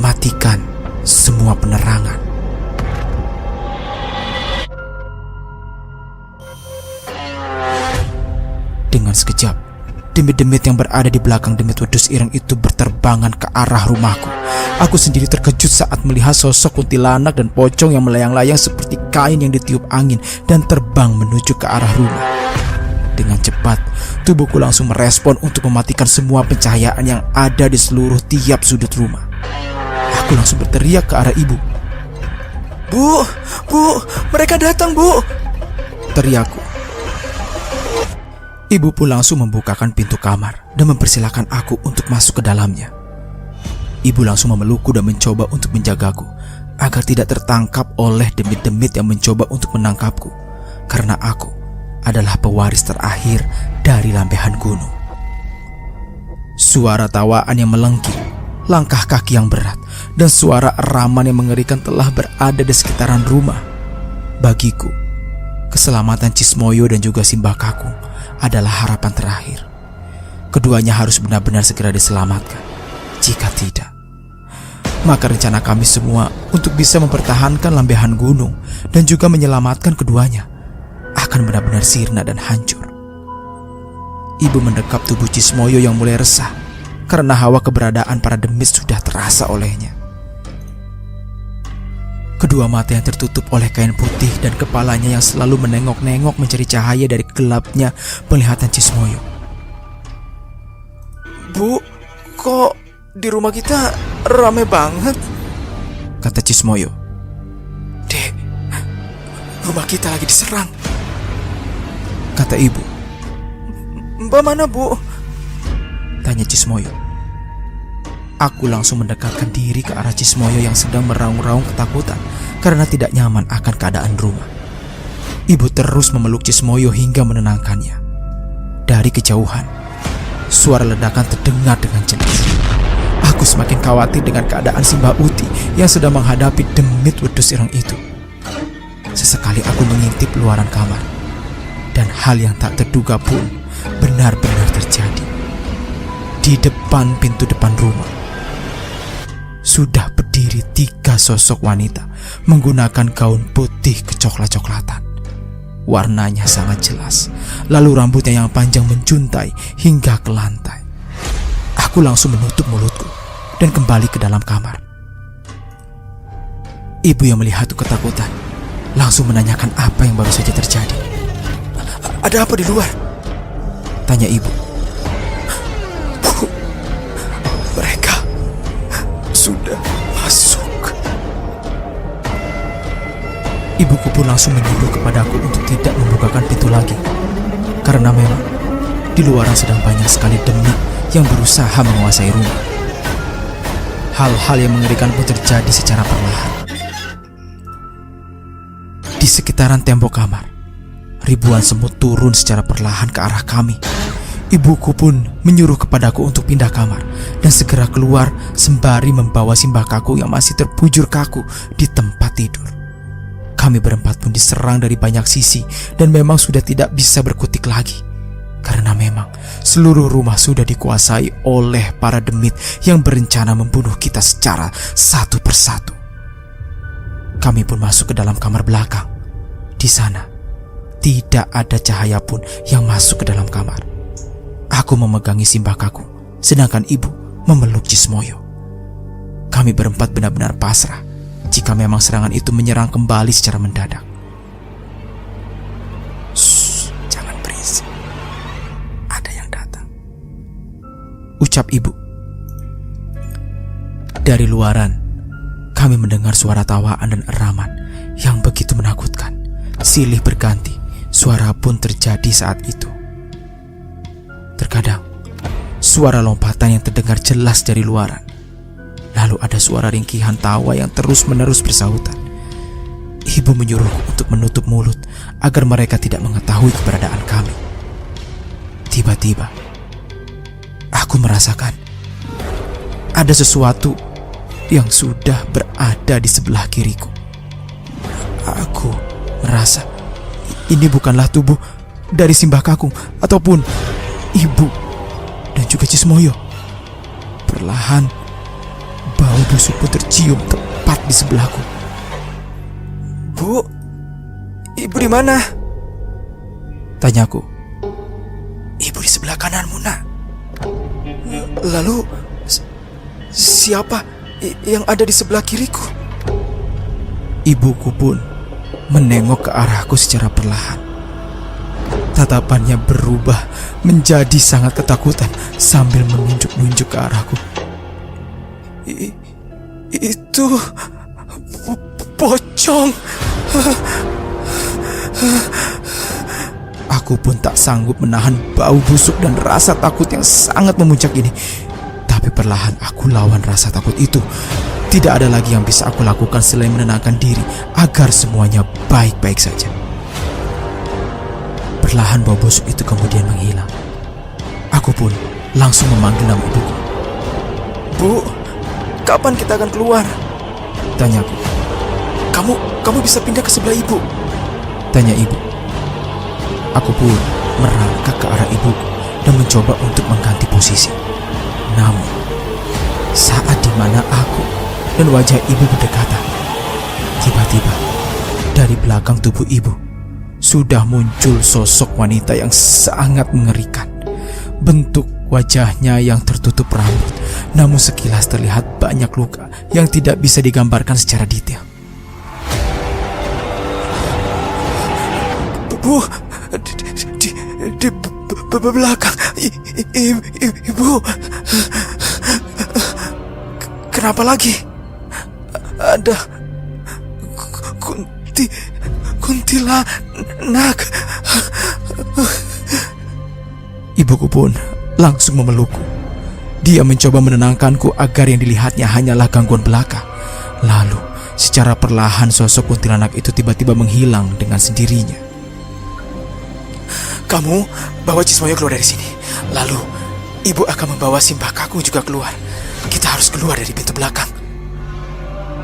Matikan semua penerangan. Dengan sekejap, demit-demit yang berada di belakang demit wedus ireng itu berterbangan ke arah rumahku. Aku sendiri terkejut saat melihat sosok kuntilanak dan pocong yang melayang-layang seperti kain yang ditiup angin dan terbang menuju ke arah rumah. Dengan cepat, tubuhku langsung merespon untuk mematikan semua pencahayaan yang ada di seluruh tiap sudut rumah. Aku langsung berteriak ke arah ibu. Bu, mereka datang, Bu!" teriakku. Ibu pun langsung membukakan pintu kamar dan mempersilahkan aku untuk masuk ke dalamnya. Ibu langsung memelukku dan mencoba untuk menjagaku agar tidak tertangkap oleh demit-demit yang mencoba untuk menangkapku, karena aku adalah pewaris terakhir dari lambehan gunung. Suara tawaan yang melengking, langkah kaki yang berat, dan suara eraman yang mengerikan telah berada di sekitaran rumah. Bagiku, keselamatan Cismoyo dan juga Simbah Kakung adalah harapan terakhir. Keduanya harus benar-benar segera diselamatkan. Jika tidak, maka rencana kami semua untuk bisa mempertahankan lambehan gunung dan juga menyelamatkan keduanya akan benar-benar sirna dan hancur. Ibu mendekap tubuh Cismoyo yang mulai resah karena hawa keberadaan para demit sudah terasa olehnya. Kedua mata yang tertutup oleh kain putih dan kepalanya yang selalu menengok-nengok mencari cahaya dari gelapnya penglihatan Cismoyo. "Bu, kok di rumah kita rame banget?" kata Cismoyo. "Dek, rumah kita lagi diserang," kata ibu. "Mbak mana, Bu?" tanya Cismoyo. Aku langsung mendekatkan diri ke arah Cismoyo yang sedang meraung-raung ketakutan karena tidak nyaman akan keadaan rumah. Ibu terus memeluk Cismoyo hingga menenangkannya. Dari kejauhan, suara ledakan terdengar dengan jelas. Aku semakin khawatir dengan keadaan si Mbak Uti yang sedang menghadapi demit wedus ireng itu. Sesekali aku mengintip luaran kamar, dan hal yang tak terduga pun benar-benar terjadi. Di depan pintu depan rumah sudah berdiri 3 sosok wanita menggunakan gaun putih kecoklat-coklatan. Warnanya sangat jelas, lalu rambutnya yang panjang menjuntai hingga ke lantai. Aku langsung menutup mulutku dan kembali ke dalam kamar. Ibu yang melihatku ketakutan langsung menanyakan apa yang baru saja terjadi. "Ada apa di luar?" tanya ibu. "Bu, mereka sudah masuk." Ibuku pun langsung menyuruh kepadaku untuk tidak membukakan pintu lagi, karena memang di luaran sedang banyak sekali demit yang berusaha menguasai rumah. Hal-hal yang mengerikan pun terjadi secara perlahan. Di sekitaran tembok kamar, ribuan semut turun secara perlahan ke arah kami. Ibuku pun menyuruh kepadaku untuk pindah kamar dan segera keluar sembari membawa Simbah Kakung yang masih terbujur kaku di tempat tidur. Kami berempat pun diserang dari banyak sisi dan memang sudah tidak bisa berkutik lagi, karena memang seluruh rumah sudah dikuasai oleh para demit yang berencana membunuh kita secara satu persatu. Kami pun masuk ke dalam kamar belakang. Di sana tidak ada cahaya pun yang masuk ke dalam kamar. Aku memegangi Simbah Kakung, sedangkan ibu memeluk Cismoyo. Kami berempat benar-benar pasrah jika memang serangan itu menyerang kembali secara mendadak. "Shh, jangan berisik. Ada yang datang," ucap ibu. Dari luaran, kami mendengar suara tawaan dan eraman yang begitu menakutkan. Silih berganti, suara pun terjadi saat itu. Terkadang, suara lompatan yang terdengar jelas dari luaran. Lalu ada suara ringkihan tawa yang terus-menerus bersahutan. Ibu menyuruhku untuk menutup mulut agar mereka tidak mengetahui keberadaan kami. Tiba-tiba, aku merasakan ada sesuatu yang sudah berada di sebelah kiriku. Aku merasa ini bukanlah tubuh dari Simbah Kakung ataupun ibu dan juga Cismoyo. Perlahan, bau busuk pun tercium tepat di sebelahku. Bu, ibu di mana? Tanyaku. Ibu di sebelah kananmu, nak. Lalu, siapa yang ada di sebelah kiriku? Ibuku pun menengok ke arahku secara perlahan. Tatapannya berubah menjadi sangat ketakutan sambil menunjuk-nunjuk ke arahku. Itu pocong. Aku pun tak sanggup menahan bau busuk dan rasa takut yang sangat memuncak ini. Tapi perlahan aku lawan rasa takut itu. Tidak ada lagi yang bisa aku lakukan selain menenangkan diri agar semuanya baik-baik saja. Perlahan bau busuk itu kemudian menghilang. Aku pun langsung memanggil nama ibuku. Bu, kapan kita akan keluar? Tanyaku. Kamu bisa pindah ke sebelah ibu? Tanya ibu. Aku pun merangkak ke arah ibuku dan mencoba untuk mengganti posisi. Namun, saat dimana aku dan wajah ibu berdekatan, tiba-tiba dari belakang tubuh ibu sudah muncul sosok wanita yang sangat mengerikan. Bentuk wajahnya yang tertutup rambut, namun sekilas terlihat banyak luka yang tidak bisa digambarkan secara detail. Bu, di belakang ibu. Kenapa lagi? Ada kuntilanak. Ibuku pun langsung memelukku. Dia mencoba menenangkanku agar yang dilihatnya hanyalah gangguan belaka. Lalu, secara perlahan sosok kuntilanak itu tiba-tiba menghilang dengan sendirinya. Kamu bawa Cismoyo keluar dari sini. Lalu, ibu akan membawa Simbah Kakung juga keluar. Kita harus keluar dari pintu belakang.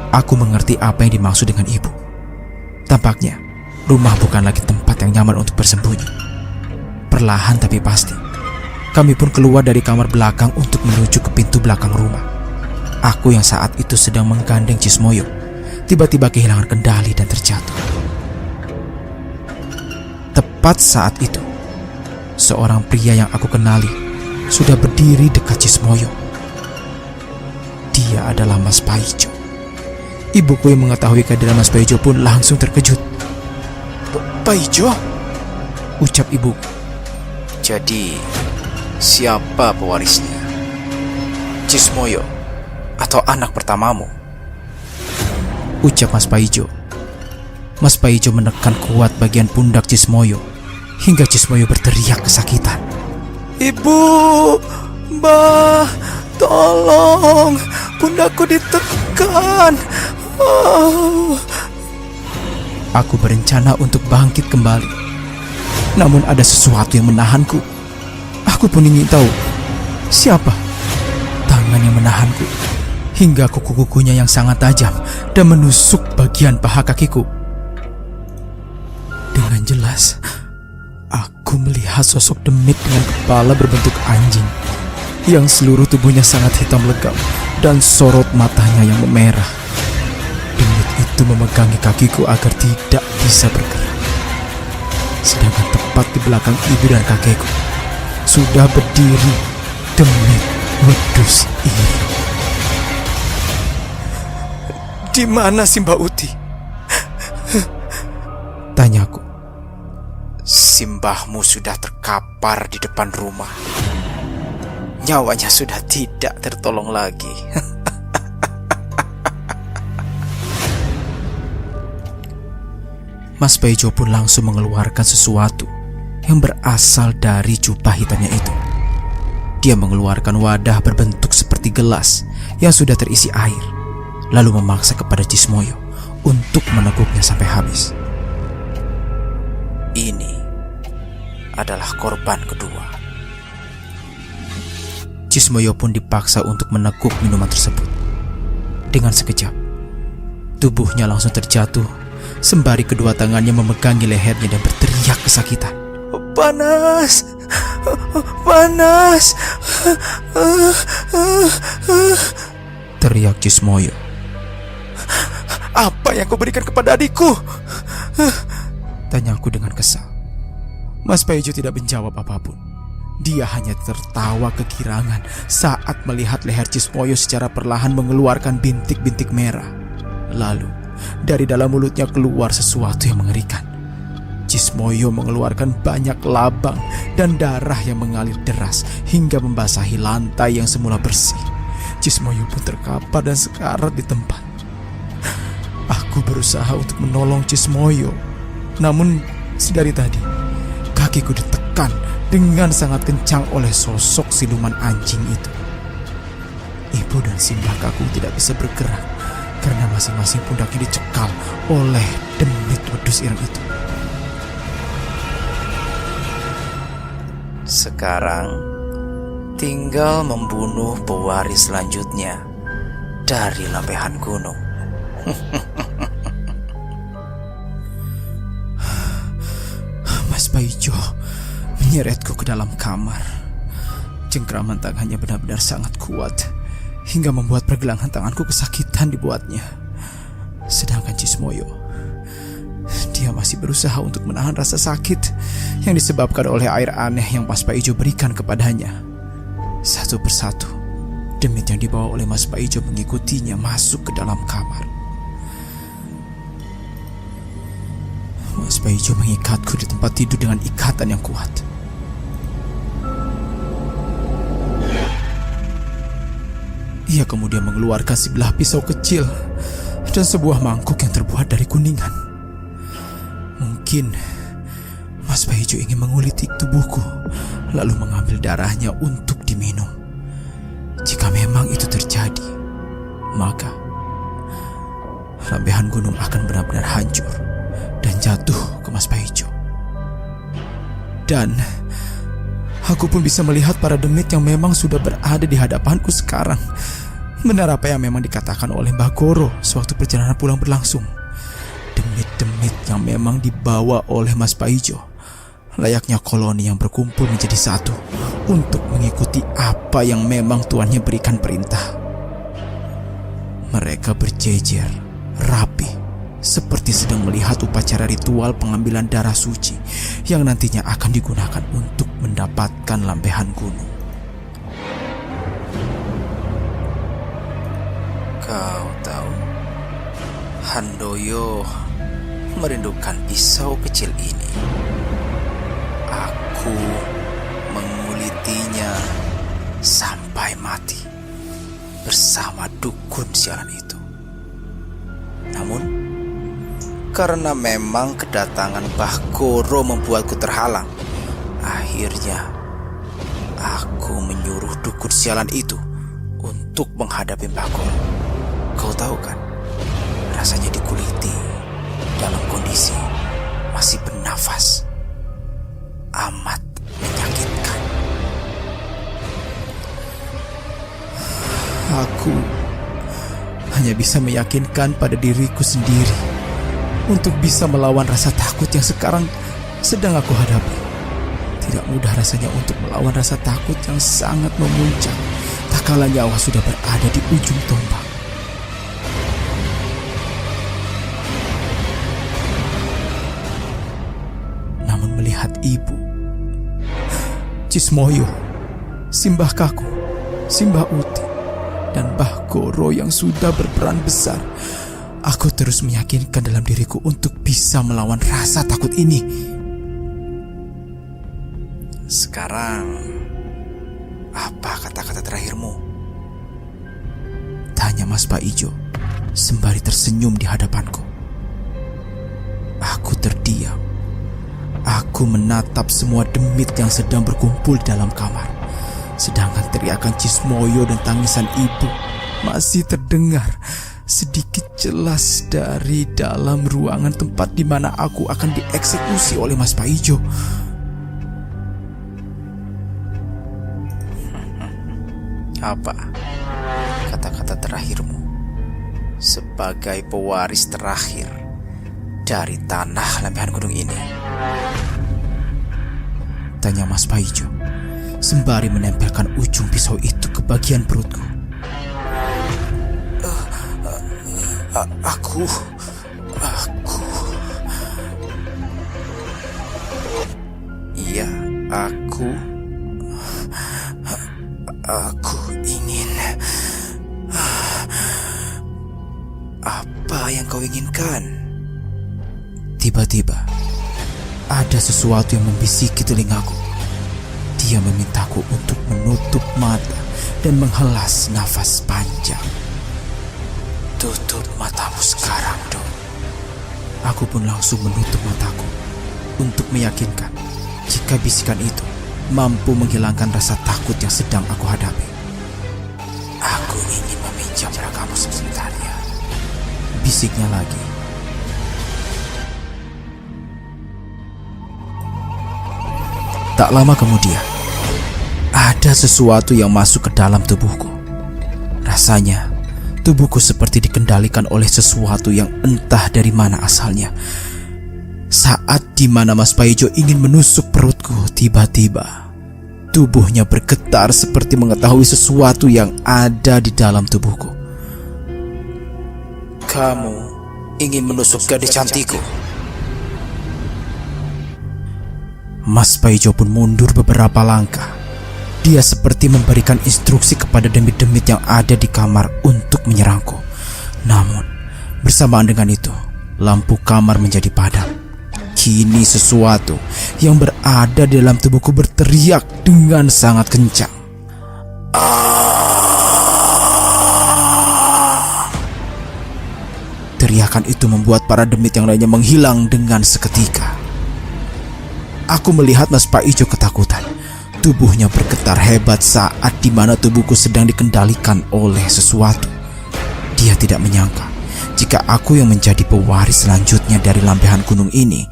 Aku mengerti apa yang dimaksud dengan ibu. Tampaknya, rumah bukan lagi tempat yang nyaman untuk bersembunyi. Perlahan tapi pasti, kami pun keluar dari kamar belakang untuk menuju ke pintu belakang rumah. Aku yang saat itu sedang menggandeng Cismoyo, tiba-tiba kehilangan kendali dan terjatuh. Tepat saat itu, seorang pria yang aku kenali sudah berdiri dekat Cismoyo. Dia adalah Mas Paijo. Ibuku yang mengetahui kehadiran Mas Paijo pun langsung terkejut. Paijo? Ucap ibuku. Jadi, siapa pewarisnya? Cismoyo atau anak pertamamu? Ucap Mas Paijo. Mas Paijo menekan kuat bagian pundak Cismoyo hingga Cismoyo berteriak kesakitan. Ibu, Mbah, tolong, pundakku ditekan. Oh. Aku berencana untuk bangkit kembali. Namun ada sesuatu yang menahanku. Aku pun ingin tahu siapa tangan yang menahanku hingga kuku-kukunya yang sangat tajam dan menusuk bagian paha kakiku. Dengan jelas, aku melihat sosok demit dengan kepala berbentuk anjing yang seluruh tubuhnya sangat hitam legam dan sorot matanya yang memerah. Demit itu memegangi kakiku agar tidak bisa bergerak. Sedangkan tepat di belakang ibu dan kakekku sudah berdiri demit wedus ini. Di mana Simbah Uti? Tanyaku. Simbahmu sudah terkapar di depan rumah. Nyawanya sudah tidak tertolong lagi. Mas Paijo pun langsung mengeluarkan sesuatu yang berasal dari jubah hitamnya itu. Dia mengeluarkan wadah berbentuk seperti gelas yang sudah terisi air, lalu memaksa kepada Cismoyo untuk meneguknya sampai habis. Ini adalah korban kedua. Cismoyo pun dipaksa untuk meneguk minuman tersebut. Dengan sekejap, tubuhnya langsung terjatuh sembari kedua tangannya memegangi lehernya dan berteriak kesakitan. Panas! Panas! Teriak Cismoyo. Apa yang kau berikan kepada adikku? Tanyaku dengan kesal. Mas Paijo tidak menjawab apapun. Dia hanya tertawa kegirangan saat melihat leher Cismoyo secara perlahan mengeluarkan bintik-bintik merah. Lalu, dari dalam mulutnya keluar sesuatu yang mengerikan. Cismoyo mengeluarkan banyak labang dan darah yang mengalir deras hingga membasahi lantai yang semula bersih. Cismoyo pun terkapar dan sekarat di tempat. Aku berusaha untuk menolong Cismoyo, namun sedari tadi kakiku ditekan dengan sangat kencang oleh sosok siluman anjing itu. Ibu dan Simbah kakung tidak bisa bergerak karena masing-masing pundaknya dicekal oleh demit wedus ireng itu. Sekarang tinggal membunuh pewaris selanjutnya dari lampehan gunung. Mas Paijo menyeretku ke dalam kamar. Cengkraman tangannya benar-benar sangat kuat hingga membuat pergelangan tanganku kesakitan dibuatnya. Sedangkan Cismoyo, dia masih berusaha untuk menahan rasa sakit yang disebabkan oleh air aneh yang Mas Paijo berikan kepadanya. Satu persatu, demit yang dibawa oleh Mas Paijo mengikutinya masuk ke dalam kamar. Mas Paijo mengikatku di tempat tidur dengan ikatan yang kuat. Ia kemudian mengeluarkan sebilah pisau kecil dan sebuah mangkuk yang terbuat dari kuningan. Mungkin Mas Paijo ingin mengulitik tubuhku lalu mengambil darahnya untuk diminum. Jika memang itu terjadi, maka lambehan gunung akan benar-benar hancur dan jatuh ke Mas Paijo. Dan aku pun bisa melihat para demit yang memang sudah berada di hadapanku sekarang. Benar apa yang memang dikatakan oleh Mbah Goro sewaktu perjalanan pulang berlangsung. Demit-demit yang memang dibawa oleh Mas Paijo, layaknya koloni yang berkumpul menjadi satu untuk mengikuti apa yang memang tuannya berikan perintah. Mereka berjejer, rapi, seperti sedang melihat upacara ritual pengambilan darah suci yang nantinya akan digunakan untuk mendapatkan lambehan gunung. Kau tahu, Handoyo merindukan pisau kecil ini. Aku mengulitinya sampai mati bersama dukun sialan itu. Namun, karena memang kedatangan Mbah Goro membuatku terhalang, akhirnya aku menyuruh dukun sialan itu untuk menghadapi Mbah Goro. Kau tahu kan, rasanya dikuliti dalam kondisi masih bernafas amat menyakitkan. Aku hanya bisa meyakinkan pada diriku sendiri untuk bisa melawan rasa takut yang sekarang sedang aku hadapi. Tidak mudah rasanya untuk melawan rasa takut yang sangat memuncak tak kala nyawa sudah berada di ujung tombak. Namun melihat ibu, Cismoyo, Simbah Kakung, Simbah Uti, dan Mbah Goro yang sudah berperan besar, aku terus meyakinkan dalam diriku untuk bisa melawan rasa takut ini. Sekarang, apa kata-kata terakhirmu? Tanya Mas Paijo sembari tersenyum di hadapanku. Aku terdiam. Aku menatap semua demit yang sedang berkumpul di dalam kamar. Sedangkan teriakan Cismoyo dan tangisan ibu masih terdengar sedikit jelas dari dalam ruangan tempat di mana aku akan dieksekusi oleh Mas Paijo. Apa kata-kata terakhirmu sebagai pewaris terakhir dari tanah lembahan gunung ini? Tanya Mas Paijo sembari menempelkan ujung pisau itu ke bagian perutku. Aku Iya, aku ingin. Apa yang kau inginkan? Tiba-tiba ada sesuatu yang membisiki telingaku. Dia memintaku untuk menutup mata dan menghelas nafas panjang. Tutup matamu sekarang, Dong. Aku pun langsung menutup mataku untuk meyakinkan jika bisikan itu mampu menghilangkan rasa takut yang sedang aku hadapi. Aku ingin meminjam ragamu sebentar ya, bisiknya lagi. Tak lama kemudian, ada sesuatu yang masuk ke dalam tubuhku. Rasanya, tubuhku seperti dikendalikan oleh sesuatu yang entah dari mana asalnya. Saat dimana Mas Paijo ingin menusuk perutku, tiba-tiba tubuhnya bergetar seperti mengetahui sesuatu yang ada di dalam tubuhku. Kamu ingin menusuk gadis cantikku? Mas Paijo pun mundur beberapa langkah. Dia seperti memberikan instruksi kepada demit-demit yang ada di kamar untuk menyerangku. Namun, bersamaan dengan itu, lampu kamar menjadi padam. Kini sesuatu yang berada di dalam tubuhku berteriak dengan sangat kencang. Teriakan itu membuat para demit yang lainnya menghilang dengan seketika. Aku melihat Mas Paijo ketakutan. Tubuhnya bergetar hebat saat dimana tubuhku sedang dikendalikan oleh sesuatu. Dia tidak menyangka jika aku yang menjadi pewaris selanjutnya dari lambehan gunung ini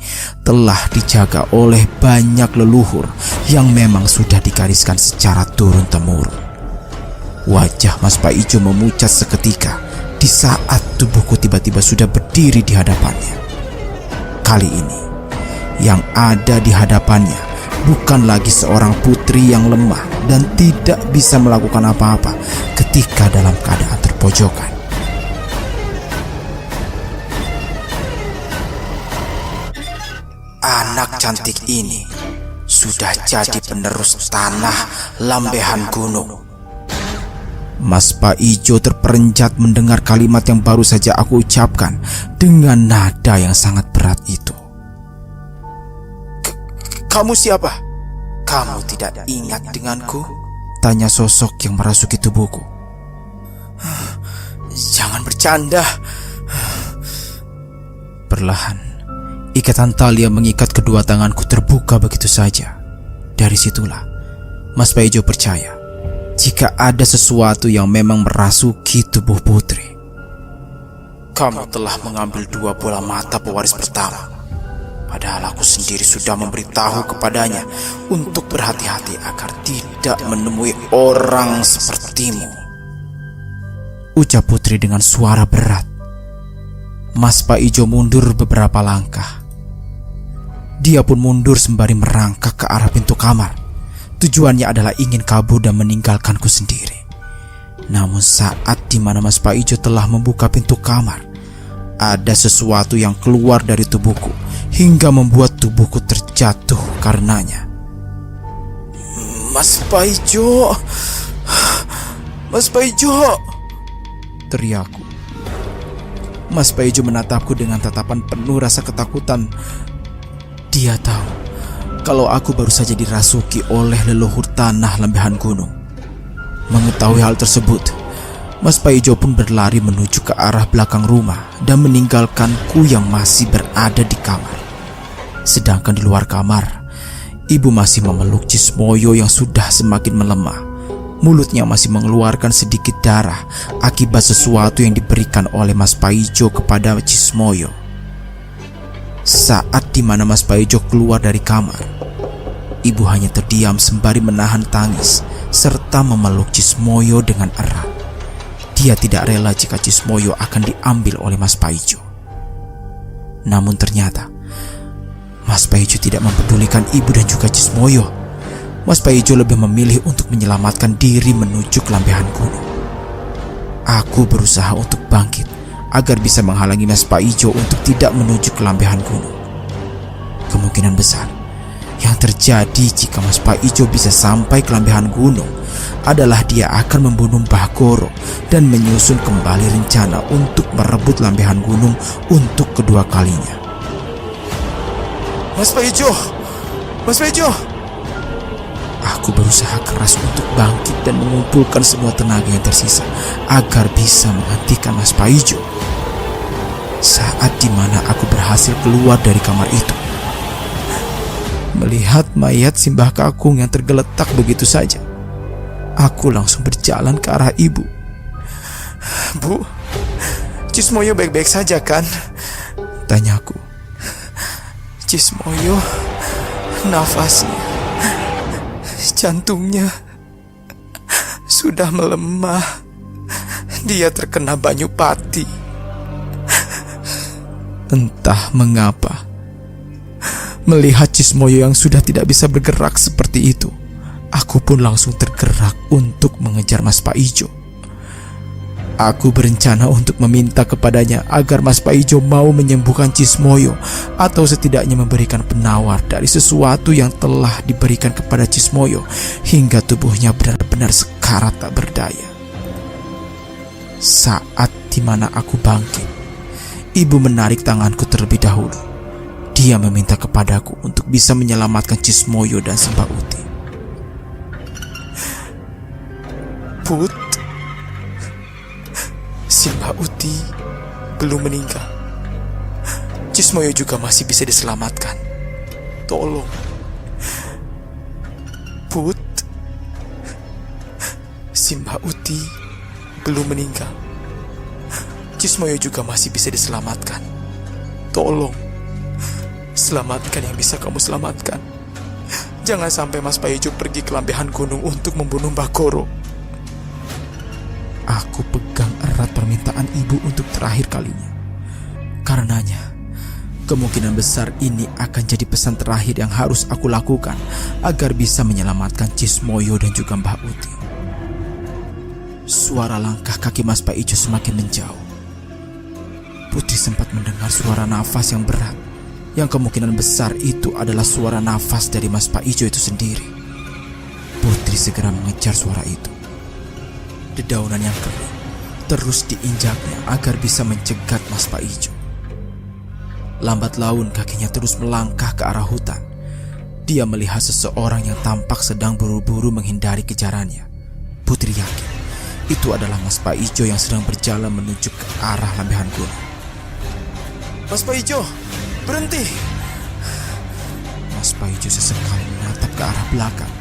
telah dijaga oleh banyak leluhur yang memang sudah digariskan secara turun-temurun. Wajah Mas Paijo memucat seketika di saat tubuhku tiba-tiba sudah berdiri di hadapannya. Kali ini, yang ada di hadapannya bukan lagi seorang putri yang lemah dan tidak bisa melakukan apa-apa ketika dalam keadaan terpojokan. Anak cantik ini sudah jadi penerus tanah lambehan gunung. Mas Paijo terperenjat mendengar kalimat yang baru saja aku ucapkan dengan nada yang sangat berat itu. Kamu siapa? Kamu tidak ingat denganku? Tanya sosok yang merasuki tubuhku. Jangan bercanda. Perlahan, ikatan tali yang mengikat kedua tanganku terbuka begitu saja. Dari situlah, Mas Paijo percaya jika ada sesuatu yang memang merasuki tubuh putri. Kamu telah mengambil 2 bola mata pewaris pertama. Padahal aku sendiri sudah memberitahu kepadanya untuk berhati-hati agar tidak menemui orang sepertimu. Ucap putri dengan suara berat. Mas Paijo mundur beberapa langkah. Dia pun mundur sembari merangkak ke arah pintu kamar. Tujuannya adalah ingin kabur dan meninggalkanku sendiri. Namun saat dimana Mas Paijo telah membuka pintu kamar, ada sesuatu yang keluar dari tubuhku hingga membuat tubuhku terjatuh karenanya. Mas Paijo, Mas Paijo, teriakku. Mas Paijo menatapku dengan tatapan penuh rasa ketakutan. Dia tahu kalau aku baru saja dirasuki oleh leluhur tanah lembahan gunung. Mengetahui hal tersebut, Mas Paijo pun berlari menuju ke arah belakang rumah dan meninggalkanku yang masih berada di kamar. Sedangkan di luar kamar, ibu masih memeluk Cismoyo yang sudah semakin melemah. Mulutnya masih mengeluarkan sedikit darah akibat sesuatu yang diberikan oleh Mas Paijo kepada Cismoyo. Saat dimana Mas Paijo keluar dari kamar, ibu hanya terdiam sembari menahan tangis serta memeluk Cismoyo dengan erat. Dia tidak rela jika Cismoyo akan diambil oleh Mas Paijo. Namun ternyata Mas Paijo tidak mempedulikan ibu dan juga Cismoyo. Mas Paijo lebih memilih untuk menyelamatkan diri menuju ke lambehan gunung. Aku berusaha untuk bangkit agar bisa menghalangi Mas Paijo untuk tidak menuju ke lambehan gunung. Kemungkinan besar yang terjadi jika Mas Paijo bisa sampai ke lambehan gunung adalah dia akan membunuh Mbah Goro dan menyusun kembali rencana untuk merebut lambehan gunung untuk kedua kalinya. Mas Paijo! Mas Paijo! Aku berusaha keras untuk bangkit dan mengumpulkan semua tenaga yang tersisa agar bisa menghentikan Mas Paijo. Saat dimana aku berhasil keluar dari kamar itu, melihat mayat Simbah Kakung yang tergeletak begitu saja, aku langsung berjalan ke arah ibu. Bu, Cismoyo baik-baik saja kan? Tanyaku. Cismoyo, nafasnya, jantungnya sudah melemah. Dia terkena banyu pati. Entah mengapa, melihat Cismoyo yang sudah tidak bisa bergerak seperti itu, aku pun langsung tergerak untuk mengejar Mas Paijo. Aku berencana untuk meminta kepadanya agar Mas Paijo mau menyembuhkan Cismoyo atau setidaknya memberikan penawar dari sesuatu yang telah diberikan kepada Cismoyo hingga tubuhnya benar-benar sekarat tak berdaya. Saat dimana aku bangkit, ibu menarik tanganku terlebih dahulu. Dia meminta kepadaku untuk bisa menyelamatkan Cismoyo dan Sembah Uti. Put, Simbah Uti belum meninggal. Cismoyo juga masih bisa diselamatkan. Tolong. Put, Simbah Uti belum meninggal. Cismoyo juga masih bisa diselamatkan. Tolong, selamatkan yang bisa kamu selamatkan. Jangan sampai Mas Paijo pergi ke lambehan gunung untuk membunuh Mbah Goro. Aku pegang erat permintaan ibu untuk terakhir kalinya. Karenanya, kemungkinan besar ini akan jadi pesan terakhir yang harus aku lakukan agar bisa menyelamatkan Cismoyo dan juga Mbah Uti. Suara langkah kaki Mas Paijo semakin menjauh. Putri sempat mendengar suara nafas yang berat, yang kemungkinan besar itu adalah suara nafas dari Mas Paijo itu sendiri. Putri segera mengejar suara itu. Dedaunan yang kering terus diinjaknya agar bisa mencegat Mas Paijo. Lambat laun kakinya terus melangkah ke arah hutan. Dia melihat seseorang yang tampak sedang buru-buru menghindari kejarannya. Putri yakin itu adalah Mas Paijo yang sedang berjalan menuju ke arah lambehan gunung. Mas Paijo, berhenti! Mas Paijo sesekali menatap ke arah belakang.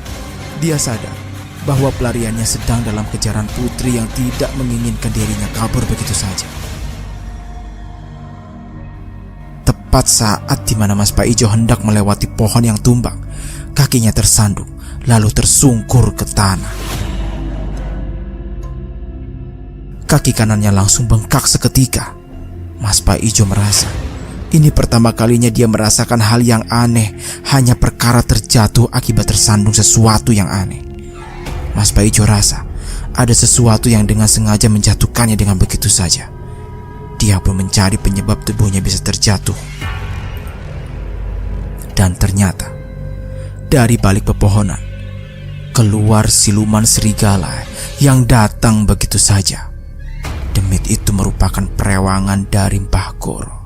Dia sadar bahwa pelariannya sedang dalam kejaran putri yang tidak menginginkan dirinya kabur begitu saja. Tepat saat di mana Mas Paijo hendak melewati pohon yang tumbang, kakinya tersandung lalu tersungkur ke tanah. Kaki kanannya langsung bengkak seketika. Mas Paijo merasa ini pertama kalinya dia merasakan hal yang aneh, hanya perkara terjatuh akibat tersandung sesuatu yang aneh. Mas Paijo rasa ada sesuatu yang dengan sengaja menjatuhkannya dengan begitu saja. Dia pun mencari penyebab tubuhnya bisa terjatuh. Dan ternyata dari balik pepohonan keluar siluman serigala yang datang begitu saja. Demit itu merupakan perewangan dari Mbah Goro.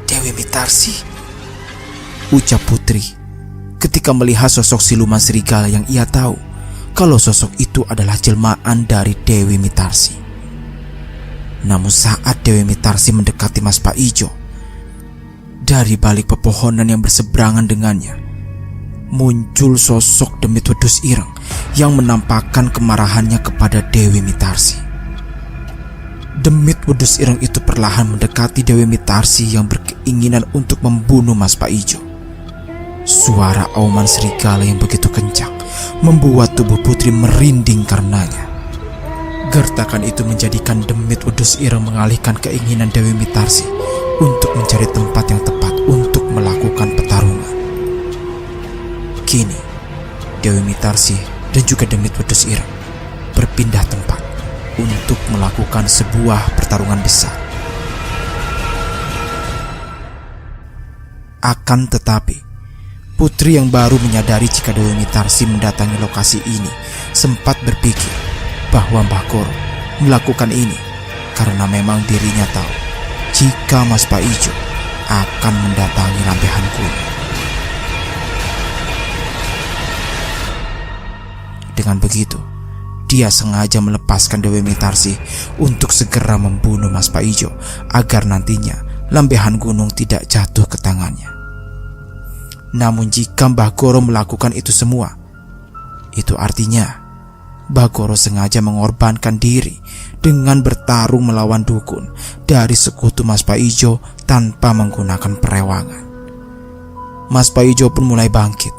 Dewi Mitarsi, ucap Putri ketika melihat sosok siluman serigala yang ia tahu kalau sosok itu adalah jelmaan dari Dewi Mitarsi. Namun saat Dewi Mitarsi mendekati Mas Pak Ijo, dari balik pepohonan yang berseberangan dengannya, muncul sosok Demit Wedhus Ireng yang menampakkan kemarahannya kepada Dewi Mitarsi. Demit Wedhus Ireng itu perlahan mendekati Dewi Mitarsi yang berkeinginan untuk membunuh Mas Pak Ijo. Suara auman serigala yang begitu kencang membuat tubuh putri merinding karenanya. Gertakan itu menjadikan Demit Wedhus Ireng mengalihkan keinginan Dewi Mitarsi untuk mencari tempat yang tepat untuk melakukan pertarungan. Kini, Dewi Mitarsi dan juga Demit Wedhus Ireng berpindah tempat untuk melakukan sebuah pertarungan besar. Akan tetapi, putri yang baru menyadari jika Dewi Mitarsi mendatangi lokasi ini sempat berpikir bahwa Mbah Koro melakukan ini karena memang dirinya tahu jika Mas Pak Ijo akan mendatangi Lambehan Gunung. Dengan begitu, dia sengaja melepaskan Dewi Mitarsi untuk segera membunuh Mas Pak Ijo agar nantinya Lambehan Gunung tidak jatuh ke tangannya. Namun jika Mbah Koro melakukan itu semua, itu artinya Mbah Koro sengaja mengorbankan diri dengan bertarung melawan dukun dari sekutu Mas Pak Ijo tanpa menggunakan perewangan. Mas Pak Ijo pun mulai bangkit.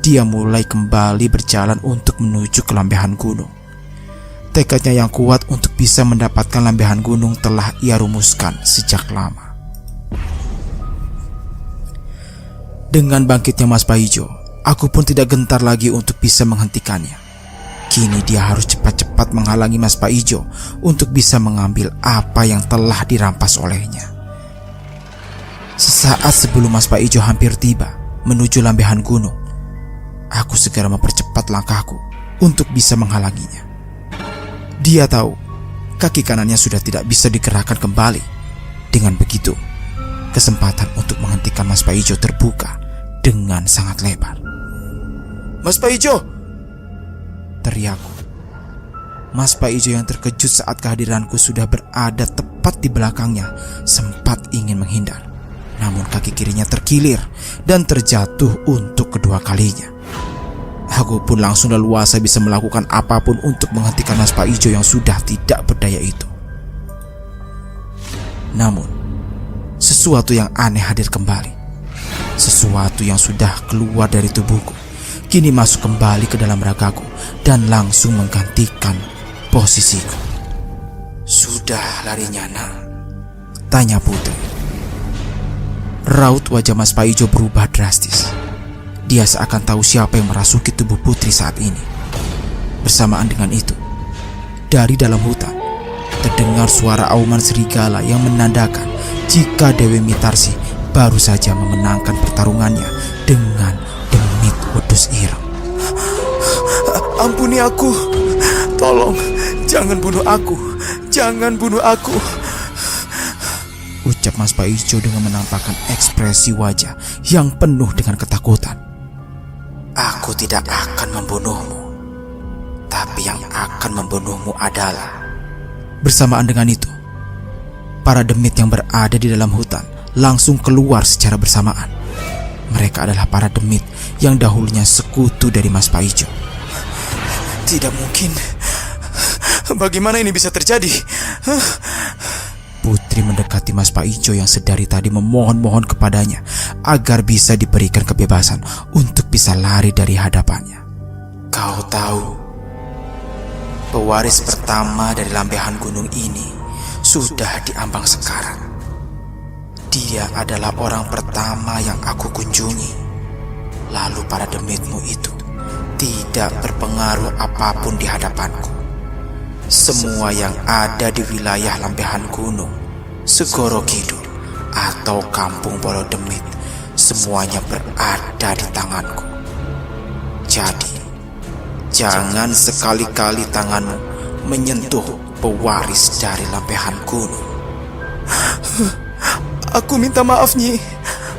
Dia mulai kembali berjalan untuk menuju ke Lambehan Gunung. Tekadnya yang kuat untuk bisa mendapatkan Lambehan Gunung telah ia rumuskan sejak lama. Dengan bangkitnya Mas Pak Ijo, aku pun tidak gentar lagi untuk bisa menghentikannya. Kini dia harus cepat-cepat menghalangi Mas Pak Ijo untuk bisa mengambil apa yang telah dirampas olehnya. Sesaat sebelum Mas Pak Ijo hampir tiba menuju Lambehan Gunung, aku segera mempercepat langkahku untuk bisa menghalanginya. Dia tahu kaki kanannya sudah tidak bisa digerakkan kembali. Dengan begitu, kesempatan untuk menghentikan Mas Pak Ijo terbuka dengan sangat lebar. "Mas Pak Ijo!" teriakku. Mas Pak Ijo yang terkejut saat kehadiranku sudah berada tepat di belakangnya sempat ingin menghindar. Namun kaki kirinya terkilir dan terjatuh untuk kedua kalinya. Aku pun langsung leluasa bisa melakukan apapun untuk menghentikan Mas Pak Ijo yang sudah tidak berdaya itu. Namun, sesuatu yang aneh hadir kembali. Sesuatu yang sudah keluar dari tubuhku kini masuk kembali ke dalam ragaku dan langsung menggantikan posisiku. "Sudah larinya, nak?" tanya putri. Raut wajah Mas Pak Ijo berubah drastis. Dia seakan tahu siapa yang merasuki tubuh putri saat ini. Bersamaan dengan itu, dari dalam hutan terdengar suara auman serigala yang menandakan jika Dewi Mitarsi baru saja memenangkan pertarungannya dengan Demit Wedhus Ireng. "Ampuni aku, tolong jangan bunuh aku, jangan bunuh aku," ucap Mas Pak Ijo dengan menampakkan ekspresi wajah yang penuh dengan ketakutan. "Aku tidak akan membunuhmu, tapi yang akan membunuhmu adalah..." Bersamaan dengan itu, para demit yang berada di dalam hutan langsung keluar secara bersamaan. Mereka adalah para demit yang dahulunya sekutu dari Mas Pak Ijo. "Tidak mungkin. Bagaimana ini bisa terjadi?" Putri mendekati Mas Pak Ijo yang sedari tadi memohon-mohon kepadanya agar bisa diberikan kebebasan untuk bisa lari dari hadapannya. "Kau tahu, pewaris pertama dari Lambehan Gunung ini sudah diambang sekarat. Dia adalah orang pertama yang aku kunjungi. Lalu para demitmu itu tidak berpengaruh apapun di hadapanku. Semua yang ada di wilayah Lambehan Gunung, Segoro Kidul, atau Kampung Bolo Demit, semuanya berada di tanganku. Jadi, jangan sekali-kali tanganmu menyentuh pewaris dari Lambehan Gunung." "Aku minta maaf, Nyi.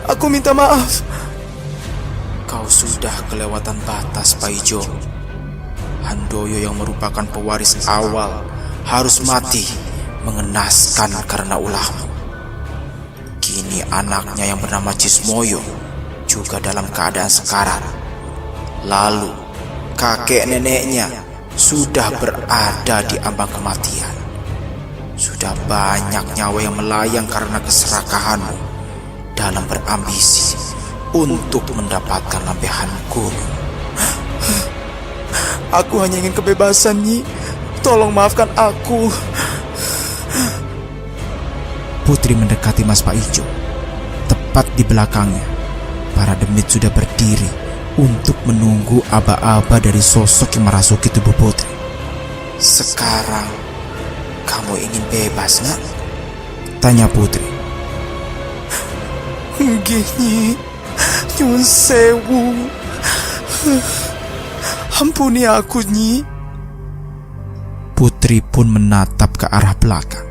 Aku minta maaf." "Kau sudah kelewatan batas, Pak Ijo. Handoyo yang merupakan pewaris awal harus mati mengenaskan karena ulahmu. Kini anaknya yang bernama Cismoyo juga dalam keadaan sekarat. Lalu kakek neneknya sudah berada di ambang kematian. Sudah banyak nyawa yang melayang karena keserakahanmu dalam berambisi untuk mendapatkan lampihan gunung. Aku hanya ingin kebebasan, Nyi. Tolong maafkan aku. Putri mendekati Mas Paijo. Tepat di belakangnya, para demit sudah berdiri untuk menunggu aba-aba dari sosok yang merasuki tubuh Putri. Sekarang kamu ingin bebas, nak? Tanya Putri. Nggih, Nyi. Nyuwun sewu. Ampuni aku, Nyi. Putri pun menatap ke arah belakang,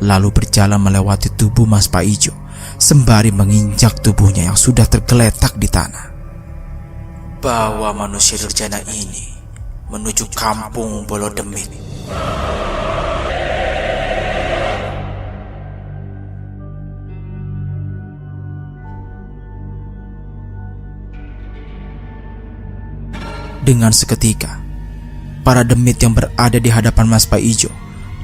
lalu berjalan melewati tubuh Mas Paijo sembari menginjak tubuhnya yang sudah tergeletak di tanah. Bawa manusia durjana ini menuju kampung Bolodemit. Dengan seketika, para demit yang berada di hadapan Mas Paijo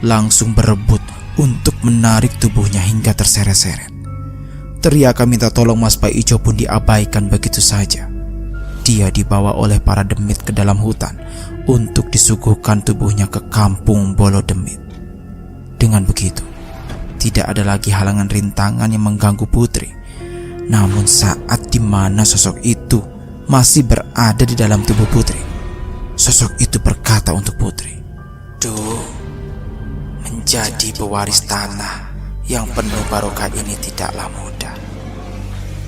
langsung berebut untuk menarik tubuhnya hingga terseret-seret. Teriakan minta tolong Mas Paijo pun diabaikan begitu saja. Dia dibawa oleh para demit ke dalam hutan untuk disuguhkan tubuhnya ke kampung Bolodemit. Dengan begitu, tidak ada lagi halangan rintangan yang mengganggu Putri. Namun saat dimana sosok itu masih berada di dalam tubuh Putri, sosok itu berkata untuk Putri, "Duh, menjadi pewaris tanah yang penuh barokah ini tidaklah mudah.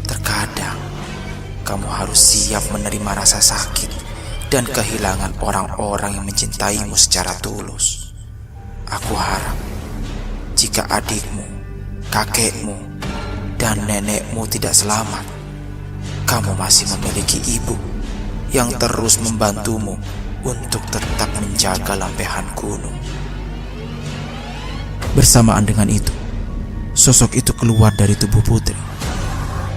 Terkadang kamu harus siap menerima rasa sakit dan kehilangan orang-orang yang mencintaimu secara tulus. Aku harap jika adikmu, kakekmu, dan nenekmu tidak selamat, kamu masih memiliki ibu yang terus membantumu untuk tetap menjaga lampihan gunung." Bersamaan dengan itu, sosok itu keluar dari tubuh Putri.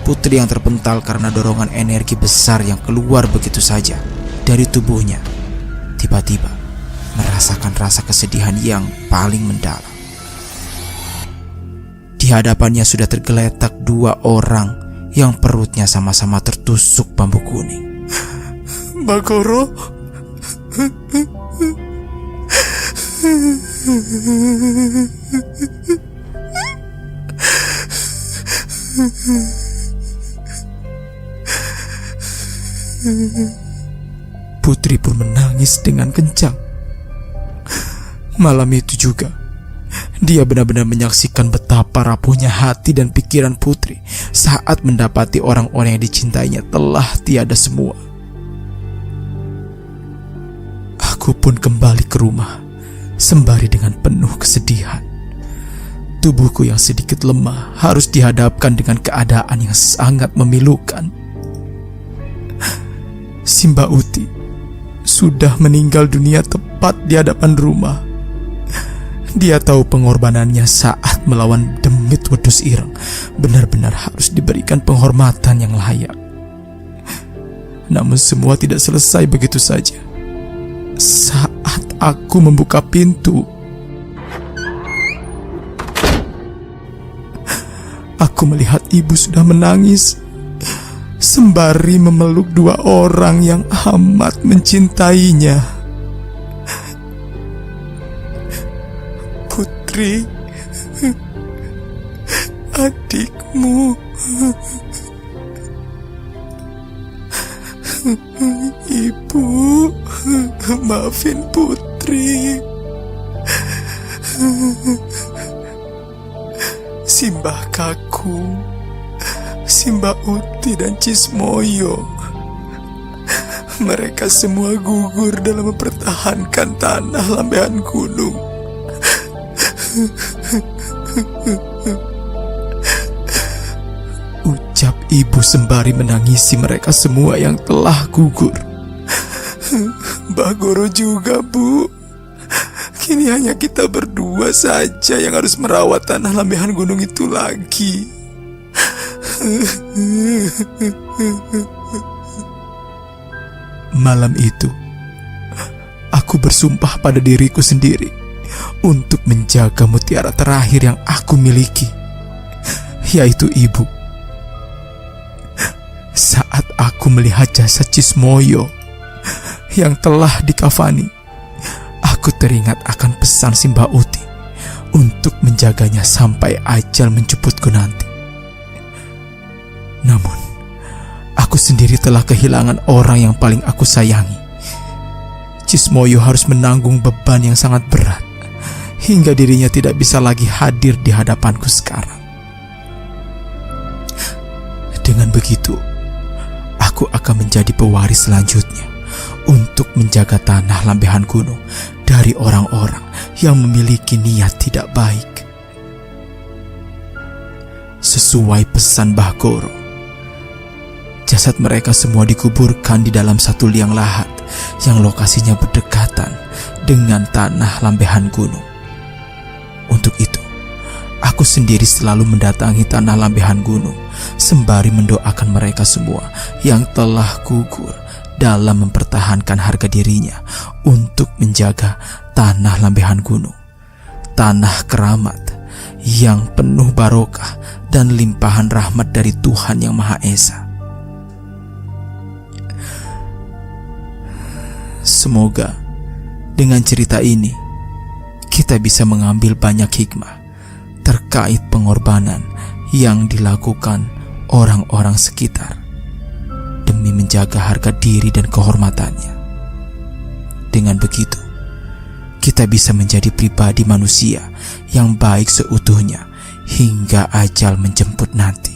Putri yang terpental karena dorongan energi besar yang keluar begitu saja dari tubuhnya, tiba-tiba merasakan rasa kesedihan yang paling mendalam. Di hadapannya sudah tergeletak dua orang yang perutnya sama-sama tertusuk bambu kuning. Bagoro. Putri pun menangis dengan kencang. Malam itu juga, dia benar-benar menyaksikan betapa rapuhnya hati dan pikiran Putri saat mendapati orang-orang yang dicintainya telah tiada semua. Aku pun kembali ke rumah sembari dengan penuh kesedihan. Tubuhku yang sedikit lemah harus dihadapkan dengan keadaan yang sangat memilukan. Si Mbak Uti sudah meninggal dunia tepat di hadapan rumah. Dia tahu pengorbanannya saat melawan demit wedus ireng benar-benar harus diberikan penghormatan yang layak. Namun semua tidak selesai begitu saja. Saat aku membuka pintu, aku melihat ibu sudah menangis sembari memeluk dua orang yang amat mencintainya. Putri, adikmu. Ibu, maafin Putri. Simbah Kaku, Simbah Uti dan Cismoyo, mereka semua gugur dalam mempertahankan tanah lambehan gunung. Ucap ibu sembari menangisi mereka semua yang telah gugur. Mbah Goro juga, Bu. Kini hanya kita berdua saja yang harus merawat tanah lambehan gunung itu lagi. Malam itu, aku bersumpah pada diriku sendiri untuk menjaga mutiara terakhir yang aku miliki, yaitu ibu. Saat aku melihat jasad Cismoyo yang telah dikafani, aku teringat akan pesan si Mbak Uti untuk menjaganya sampai ajal menjemputku nanti. Namun, aku sendiri telah kehilangan orang yang paling aku sayangi. Cismoyo harus menanggung beban yang sangat berat, hingga dirinya tidak bisa lagi hadir di hadapanku sekarang. Dengan begitu, aku akan menjadi pewaris selanjutnya untuk menjaga tanah lambehan gunung dari orang-orang yang memiliki niat tidak baik. Sesuai pesan Mbah Goro, jasad mereka semua dikuburkan di dalam satu liang lahat yang lokasinya berdekatan dengan tanah lambehan gunung. Untuk itu, aku sendiri selalu mendatangi tanah lambehan gunung sembari mendoakan mereka semua yang telah gugur dalam mempertahankan harga dirinya untuk menjaga tanah lambehan gunung, tanah keramat yang penuh barokah dan limpahan rahmat dari Tuhan Yang Maha Esa. Semoga dengan cerita ini kita bisa mengambil banyak hikmah terkait pengorbanan yang dilakukan orang-orang sekitar demi menjaga harga diri dan kehormatannya. Dengan begitu, kita bisa menjadi pribadi manusia yang baik seutuhnya hingga ajal menjemput nanti.